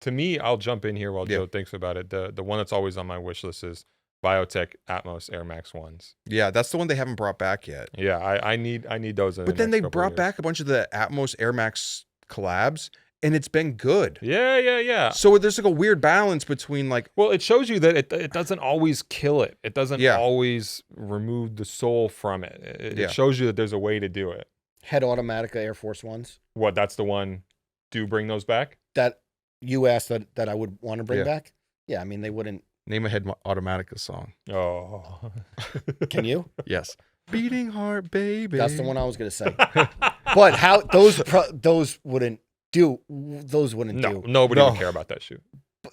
To me, I'll jump in here while Yeah. Joe thinks about it. The one that's always on my wish list is Biotech Atmos Air Max 1s. Yeah, that's the one they haven't brought back yet. Yeah, I need those. In But the then next they couple brought years. back a bunch of the Atmos Air Max collabs, and it's been good. Yeah. So there's like a weird balance between like, Well, it shows you that it doesn't always kill it. It doesn't Yeah. always remove the soul from it. It Yeah. shows you that there's a way to do it. Head Automatica Air Force Ones What? That's the one. Do bring those back? that you asked that I would want to bring Yeah. back. Yeah, I mean they wouldn't. name a Head Automatica song. Oh. Can you? Yes. Beating Heart Baby. That's the one I was gonna say. But how those wouldn't do? Those wouldn't No, do. nobody No. would care about that shoe.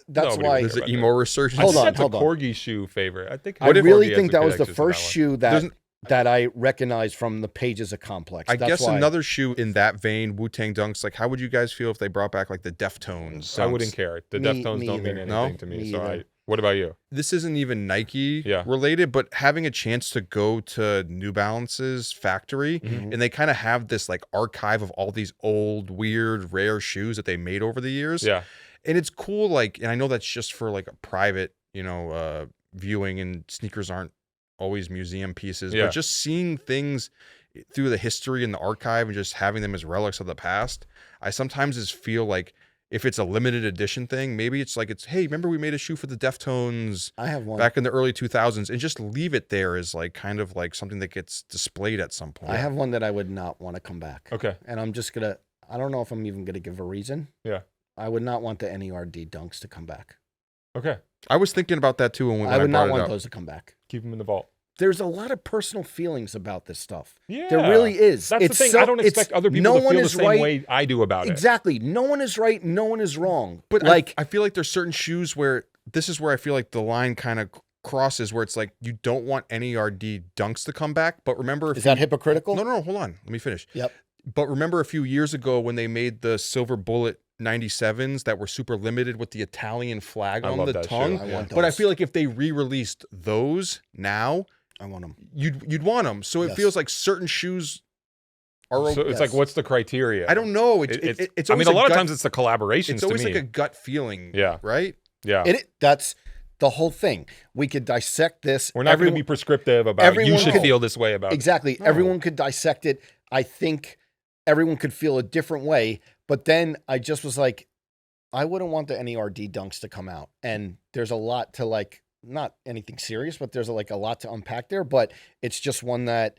That's nobody why would There's care an about emo resurgence. Hold I think on, that's hold a on. corgi shoe favorite. I think. I What if really Corgi has think a that good was the exes in first that one. shoe There's that I recognized from the pages of Complex. I That's guess why. another shoe in that vein, Wu-Tang Dunks. Like, how would you guys feel if they brought back like the Deftones? I wouldn't care. The Me- Deftones me don't mean either. anything No? to me. Me So either. what about you? This isn't even Nike Yeah. related, but having a chance to go to New Balance's factory, Mhm. and they kind of have this like archive of all these old, weird, rare shoes that they made over the years. Yeah. And it's cool, like, and I know that's just for like a private, viewing, and sneakers aren't always museum pieces, Yeah. but just seeing things through the history and the archive and just having them as relics of the past, I sometimes just feel like if it's a limited edition thing, maybe it's like, hey, remember we made a shoe for the Deftones I have one. back in the early 2000s, and just leave it there as like kind of like something that gets displayed at some point. I have one that I would not want to come back. Okay. And I'm just gonna. I don't know if I'm even gonna give a reason. Yeah. I would not want the NERD Dunks to come back. Okay. I was thinking about that too when I would not brought it want up. those to come back. Keep them in the vault. There's a lot of personal feelings about this stuff. Yeah. There really is. That's It's the thing. so- I don't it's- expect other people no to one feel the is same right. way I do about it. Exactly. No one is right. No one is wrong. But like, I feel like there's certain shoes where this is where I feel like the line kind of crosses, where it's like you don't want NERD Dunks to come back, but remember, is that hypocritical? no, hold on, let me finish. Yep. But remember a few years ago when they made the Silver Bullet 97s that were super limited with the Italian flag I on love the that shoe. tongue. I want But I those. feel like if they re-released those now, I want them. you'd want them. So it Yes. feels like certain shoes are. So it's Yes. like, what's the criteria? I don't know. It's It's I mean, always a lot of gut- times it's the collaborations it's to always me. like a gut feeling. Yeah. Right. Yeah. That's the whole thing. We could dissect this. We're not going to Everyone- be prescriptive about you everyone should could- feel this way about it. Exactly. No. Everyone could dissect it. I think everyone could feel a different way. But then I just was like, I wouldn't want the NERD Dunks to come out. And there's a lot to like, not anything serious, but there's like a lot to unpack there. But it's just one that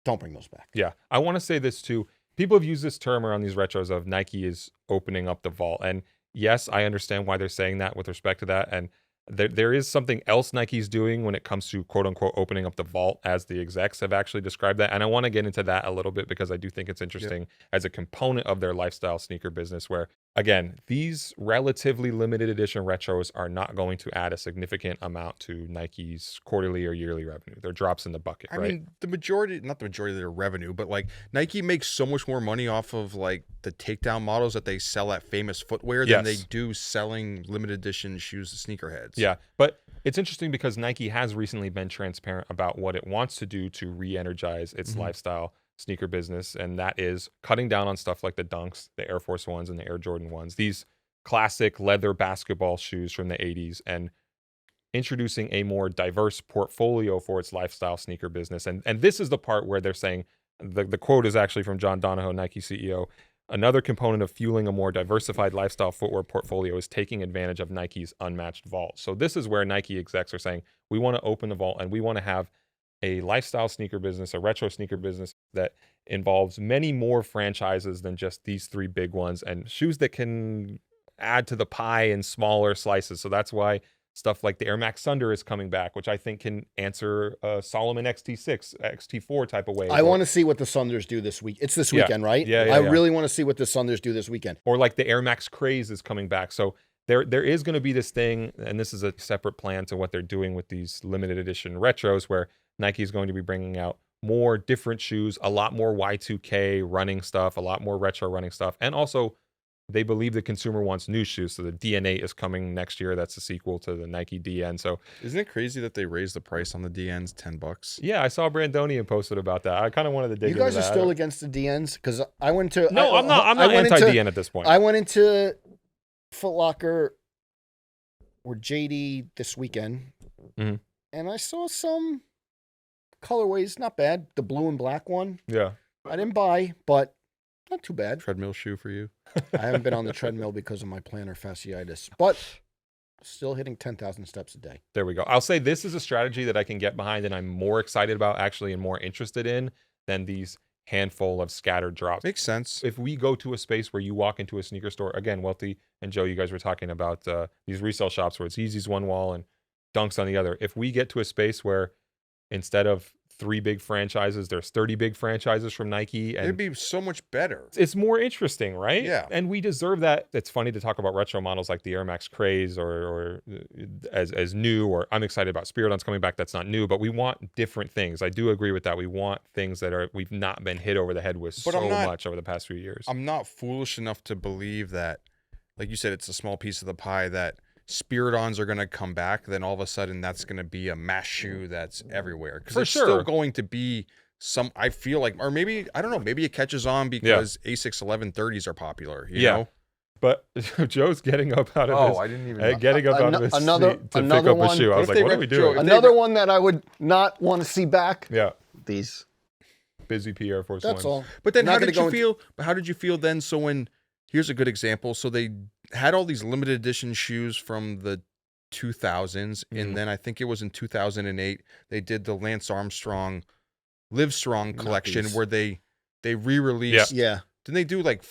don't bring those back. Yeah. I want to say this too. People have used this term around these retros of Nike is opening up the vault. And yes, I understand why they're saying that with respect to that. And there is something else Nike's doing when it comes to quote unquote opening up the vault, as the execs have actually described that. And I want to get into that a little bit because I do think it's interesting as a component of their lifestyle sneaker business, where again, these relatively limited edition retros are not going to add a significant amount to Nike's quarterly or yearly revenue. They're drops in the bucket, I right? mean, not the majority of their revenue, but like Nike makes so much more money off of like the takedown models that they sell at Famous Footwear than they Yes. do selling limited edition shoes to sneakerheads. Yeah, but it's interesting because Nike has recently been transparent about what it wants to do to re-energize its lifestyle sneaker business, and that is cutting down on stuff like the Dunks, the Air Force Ones, and the Air Jordan Ones, these classic leather basketball shoes from the 80s, and introducing a more diverse portfolio for its lifestyle sneaker business. And this is the part where they're saying, the quote is actually from John Donahoe, Nike CEO, another component of fueling a more diversified lifestyle footwear portfolio is taking advantage of Nike's unmatched vault. So this is where Nike execs are saying, we want to open the vault and we want to have a lifestyle sneaker business, a retro sneaker business that involves many more franchises than just these 3 big ones, and shoes that can add to the pie in smaller slices. So that's why stuff like the Air Max Thunder is coming back, which I think can answer a Solomon XT6, XT4 type of wave. I want to see what the Thunders do this week. It's this Yeah. weekend, right? Yeah, I really want to see what the Thunders do this weekend. Or like the Air Max Craze is coming back. So there is going to be this thing, and this is a separate plan to what they're doing with these limited edition retros, where Nike is going to be bringing out more different shoes, a lot more Y2K running stuff, a lot more retro running stuff, and also they believe the consumer wants new shoes. So the DN8 is coming next year. That's a sequel to the Nike DN. So Isn't it crazy that they raised the price on the DNs $10? yeah, I saw Brandonian posted about that. I kind of wanted to dig You guys into are that. still against the DNs? Because I went to... No, I'm not anti-DN at this point. I went into Foot Locker or JD this weekend, Mhm. and I saw some colorways, not bad. The blue and black one, Yeah. I didn't buy, but not too bad. Treadmill shoe for you? I haven't been on the treadmill because of my plantar fasciitis, but still hitting 10,000 steps a day. There we go. I'll say this is a strategy that I can get behind and I'm more excited about actually and more interested in than these handful of scattered drops. Makes sense. If we go to a space where you walk into a sneaker store, again, Welty and Joe, you guys were talking about these resale shops where it's Yeezys one wall and Dunks on the other. If we get to a space where instead of 3 big franchises, there's 30 big franchises from Nike, and It'd be so much better. it's more interesting, right? Yeah. And we deserve that. It's funny to talk about retro models like the Air Max Craze or as new, or I'm excited about Spiridon's coming back. That's not new, but we want different things. I do agree with that. We want things that we've not been hit over the head with But so I'm not- much over the past few years. I'm not foolish enough to believe that, like you said, it's a small piece of the pie, that Spiridons are going to come back, then all of a sudden that's going to be a mass shoe that's everywhere. Because For it's sure. still going to be some, I feel like, or maybe, I don't know, maybe it catches on because ASICS 1130s are popular, you know? But Joe's getting up out of his I didn't even getting up out of his another- seat to another pick up a one. shoe. I What was if like, they what are we read- doing? Joe, Another one that I would not want to see back. Yeah. These. Busy P Air Force That's Ones. all. But then Not how gonna did you go into- feel? But how did you feel then? So when, here's a good example. So they had all these limited edition shoes from the 2000s, Mhm. and then I think it was in 2008 they did the Lance Armstrong Live Strong Not collection these. where they re-released. Yeah. Didn't they do like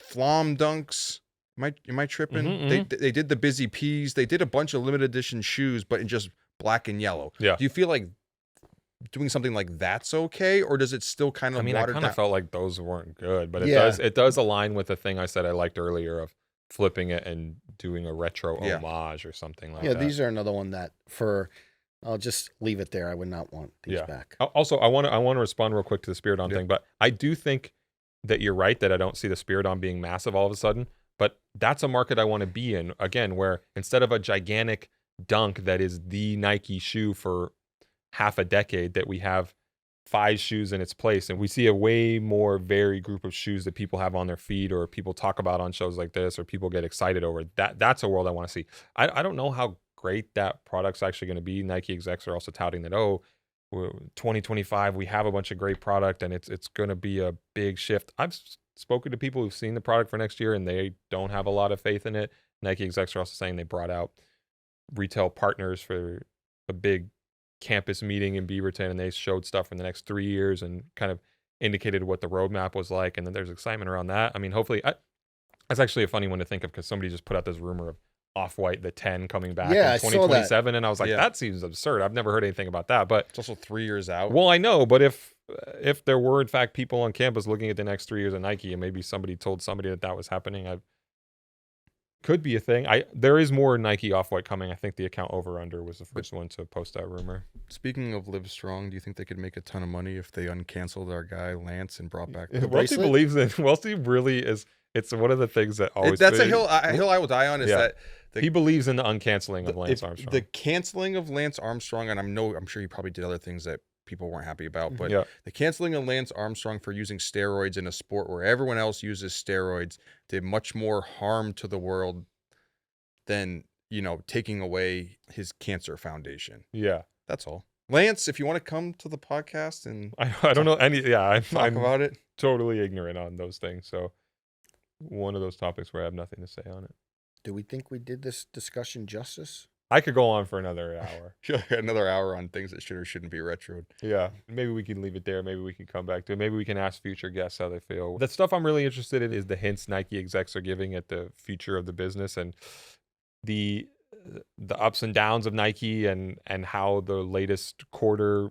Flom Dunks? Am I tripping? Mhm, They did the Busy Peas. They did a bunch of limited edition shoes, but in just black and yellow. Yeah. Do you feel like doing something like that's okay, or does it still kind of I mean, I water kind down? of felt like those weren't good, but Yeah. it does align with the thing I said I liked earlier of flipping it and doing a retro Yeah. homage or something like Yeah, that. these are another one that I'll just leave it there. I would not want these back. Also, I want to respond real quick to the Spiridon Yeah. thing, but I do think that you're right that I don't see the Spiridon being massive all of a sudden, but that's a market I want to be in again, where instead of a gigantic Dunk that is the Nike shoe for half a decade, that we have 5 shoes in its place, and we see a way more varied group of shoes that people have on their feet or people talk about on shows like this or people get excited over. That's a world I want to see. I don't know how great that product's actually going to be. Nike execs are also touting that 2025 we have a bunch of great product and it's going to be a big shift. I've spoken to people who've seen the product for next year and they don't have a lot of faith in it. Nike execs are also saying they brought out retail partners for a big campus meeting in Beaverton and they showed stuff for the next 3 years and kind of indicated what the roadmap was like, and then there's excitement around that. I mean, hopefully that's actually a funny one to think of because somebody just put out this rumor of Off-White the 10 coming back Yeah, I in saw that. 2027, and I was like, Yeah. that seems absurd. I've never heard anything about that, but It's also 3 years out. well, I know, but if there were in fact people on campus looking at the next 3 years of Nike and maybe somebody told somebody that was happening, could be a thing. There is more Nike Off-White coming. I think the account Over Under was the first one to post that rumor. Speaking of Live Strong, do you think they could make a ton of money if they uncanceled our guy Lance and brought back the Welty bracelet? believes in Welty really is. It's one of the things that always That's a hill I will die on, is Yeah. that he believes in the uncanceling of Lance if Armstrong. the canceling of Lance Armstrong, and I'm sure he probably did other things that people weren't happy about, but Yeah. the canceling of Lance Armstrong for using steroids in a sport where everyone else uses steroids did much more harm to the world than, taking away his cancer foundation. Yeah. That's all. Lance, if you want to come to the podcast and I don't know any. Yeah, talk I'm about it. totally ignorant on those things. So one of those topics where I have nothing to say on it. Do we think we did this discussion justice? I could go on for another hour. Another hour on things that should or shouldn't be retroed. Yeah, maybe we can leave it there. Maybe we can come back to it. Maybe we can ask future guests how they feel. The stuff I'm really interested in is the hints Nike execs are giving at the future of the business and the ups and downs of Nike and how the latest quarter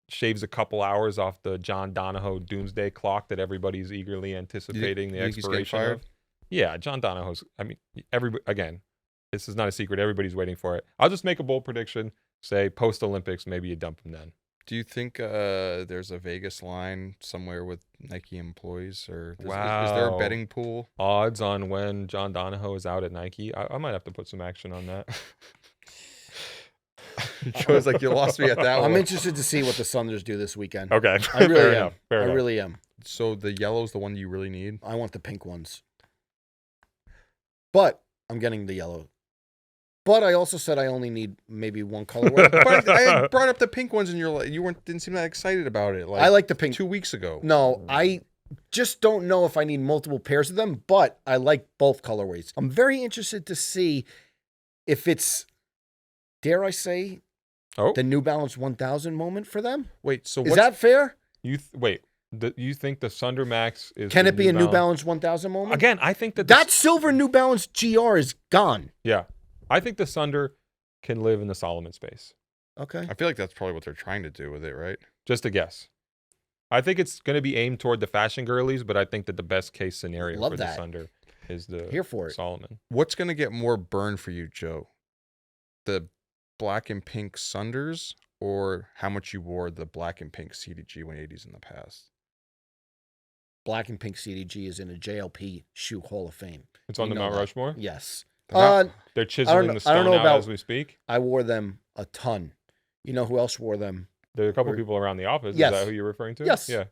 shaves a couple hours off the John Donahoe doomsday clock that everybody's eagerly anticipating the expiration of. Yeah, John Donahoe's. I mean, again, this is not a secret. Everybody's waiting for it. I'll just make a bold prediction. Say post Olympics, maybe you dump him then. Do you think there's a Vegas line somewhere with Nike employees, or is there a betting pool? Odds on when John Donahoe is out at Nike? I might have to put some action on that. Joe's like, you lost me at that one. I'm interested to see what the Thunders do this weekend. Okay, I really fair am. enough. Fair enough. Really am. So the yellow's the one you really need? I want the pink ones. But I'm getting the yellow. But I also said I only need maybe one colorway. But I brought up the pink ones, and you didn't seem that excited about it. Like, I like the pink 2 weeks ago. No, I just don't know if I need multiple pairs of them, but I like both colorways. I'm very interested to see if it's, dare I say, the New Balance 1000 moment for them. Wait, so is that fair? You think the Thunder Max is? Can it be a New Balance 1000 moment? Again, I think that silver New Balance GR is gone. Yeah. I think the Thunder can live in the Solomon space. Okay. I feel like that's probably what they're trying to do with it, right? Just a guess. I think it's going to be aimed toward the fashion girlies, but I think that the best case scenario for the Thunder is the Here for it. Solomon. What's going to get more burn for you, Joe? The black and pink Sunders, or how much you wore the black and pink CDG 180s in the past? Black and pink CDG is in a JLP shoe Hall of Fame. It's on the Mount Rushmore? Yes. They're chiseling the stone out as we speak. I wore them a ton. You know who else wore them? There are a couple people around the office. Yes. Is that who you're referring to? Yes. Yeah.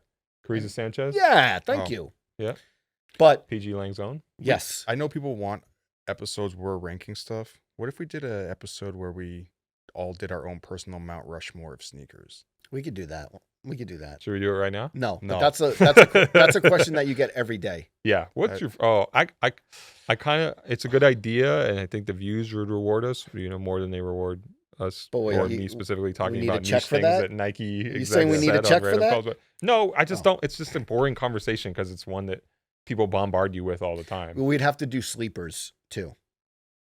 Carissa Sanchez? Yeah, thank you. Yeah. But PG Langzone? Yes. I know people want episodes where we're ranking stuff. What if we did an episode where we all did our own personal Mount Rushmore of sneakers? We could do that. We could do that. Should we do it right now? No. But that's a question that you get every day. Yeah. What's your I kind of, it's a good idea, and I think the views would reward us, more than they reward us, or me specifically talking about niche things that Nike. You saying we need a check for that? Calls, no, I just don't. It's just a boring conversation because it's one that people bombard you with all the time. We'd have to do sleepers too.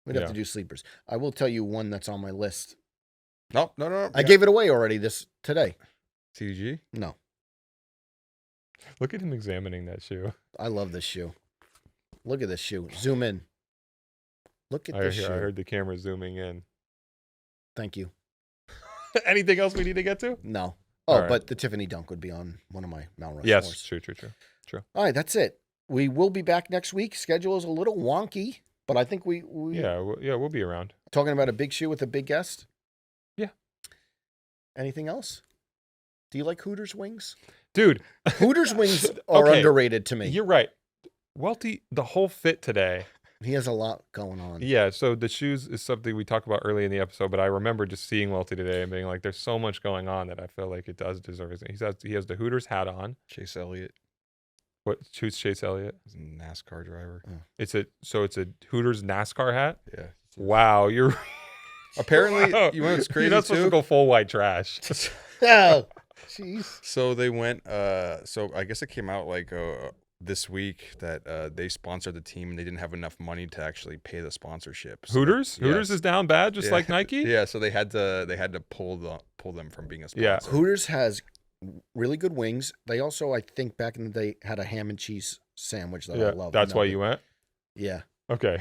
We'd have to do sleepers. I will tell you one that's on my list. No. I gave it away already today. CDG? No. Look at him examining that shoe. I love this shoe. Look at this shoe. Zoom in. Look at this shoe. I heard the camera zooming in. Thank you. Anything else we need to get to? No. Oh, right. But the Tiffany Dunk would be on one of my Mount Rushmores. Yes, true. All right, that's it. We will be back next week. Schedule is a little wonky, but I think we we'll be around. Talking about a big shoe with a big guest? Yeah. Anything else? Do you like Hooters wings? Dude. Hooters wings are underrated to me. You're right. Welty, the whole fit today. He has a lot going on. Yeah, so the shoes is something we talked about early in the episode, but I remember just seeing Welty today and being like, there's so much going on that I feel like it does deserve his name. He has the Hooters hat on. Chase Elliott. Who's Chase Elliott? He's a NASCAR driver. Oh. It's a Hooters NASCAR hat? Yeah. Wow, you're... Apparently, you know what's crazy, you're not supposed to go full white trash. Oh, jeez. So they went, so I guess it came out like this week that they sponsored the team and they didn't have enough money to actually pay the sponsorship. So Hooters? Hooters is down bad, just like Nike? Yeah, so they had to pull them from being a sponsor. Yeah. Hooters has really good wings. They also, I think, back in the day, had a ham and cheese sandwich that I love. That's why you went? Yeah. Okay.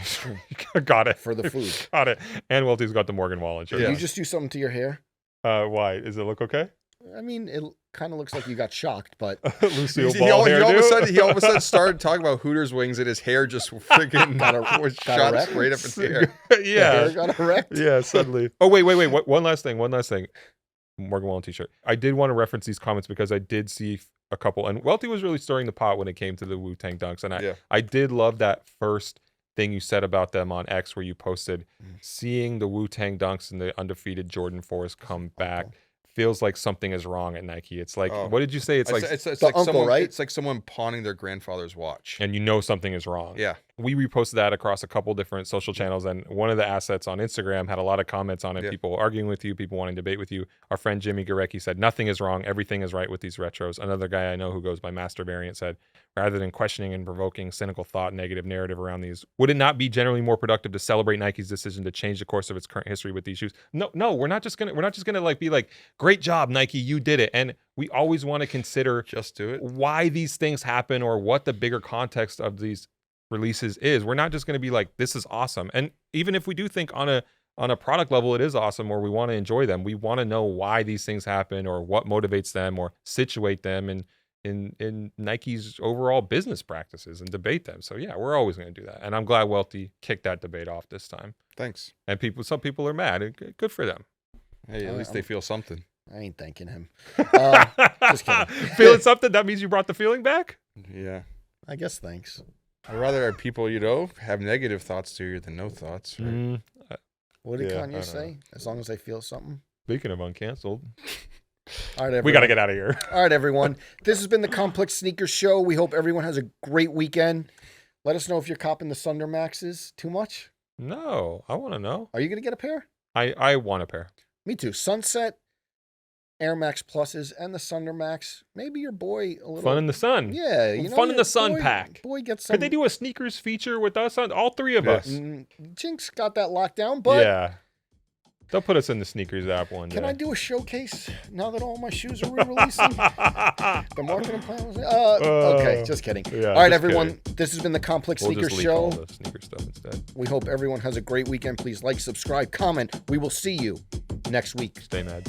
Got it. For the food. Got it. And Welty's got the Morgan Wallen shirt. Did you just do something to your hair? Why? Does it look okay? I mean, it kind of looks like you got shocked, but Lucille he all of a sudden started talking about Hooters wings and his hair just freaking was shot right up his hair. Yeah. Hair got erect. Yeah, suddenly. Oh, wait. One last thing. Morgan Wallen t-shirt. I did want to reference these comments because I did see a couple, and Welty was really stirring the pot when it came to the Wu-Tang dunks, and I did love that first thing you said about them on X where you posted seeing the Wu-Tang dunks and the undefeated Jordan 4s come back feels like something is wrong at Nike. It's like, what did you say? It's like it's the like uncle, someone, right? It's like someone pawning their grandfather's watch, and something is wrong. Yeah. we reposted that across a couple different social channels, and one of the assets on Instagram had a lot of comments on it. Yeah. People arguing with you, people wanting to debate with you. Our friend Jimmy Garecki said, nothing is wrong. Everything is right with these retros. Another guy I know who goes by Master Variant said, rather than questioning and provoking cynical thought and negative narrative around these, would it not be generally more productive to celebrate Nike's decision to change the course of its current history with these shoes? No, we're not just gonna like be like, great job, Nike, you did it. And we always want to consider Just do it. why these things happen or what the bigger context of these releases is. We're not just going to be like, this is awesome. And even if we do think on a product level it is awesome, or we want to enjoy them, we want to know why these things happen or what motivates them or situate them in Nike's overall business practices and debate them. So yeah, we're always going to do that. And I'm glad Welty kicked that debate off this time. Thanks. And some people are mad. Good for them. Hey, at least they feel something. I ain't thanking him. Just kidding. Feeling something? That means you brought the feeling back? Yeah. I guess thanks. I'd rather have people, have negative thoughts to you than no thoughts. Right? What did Yeah, I Kanye don't say? As long as I feel something. Speaking of uncanceled, All right, everyone. we got to get out of here. All right, everyone. This has been the Complex Sneakers Show. We hope everyone has a great weekend. Let us know if you're copping the Thunder Maxes. Too much? No, I want to know. Are you going to get a pair? I want a pair. Me too. Sunset, Air Max Pluses, and the Thunder Max. Maybe your boy a little. Fun in the sun. Yeah. You know, Fun in your the sun boy, pack. Boy gets some. Could they do a sneakers feature with us on all three of us? Jinx got that locked down, but Yeah. They'll put us in the sneakers app one day. can I do a showcase now that all my shoes are re-releasing? The marketing plan was okay, just kidding. Yeah, all right, just everyone. This has been the Complex We'll Sneakers just leak all Show. the sneaker stuff instead. We hope everyone has a great weekend. Please like, subscribe, comment. We will see you next week. Stay mad.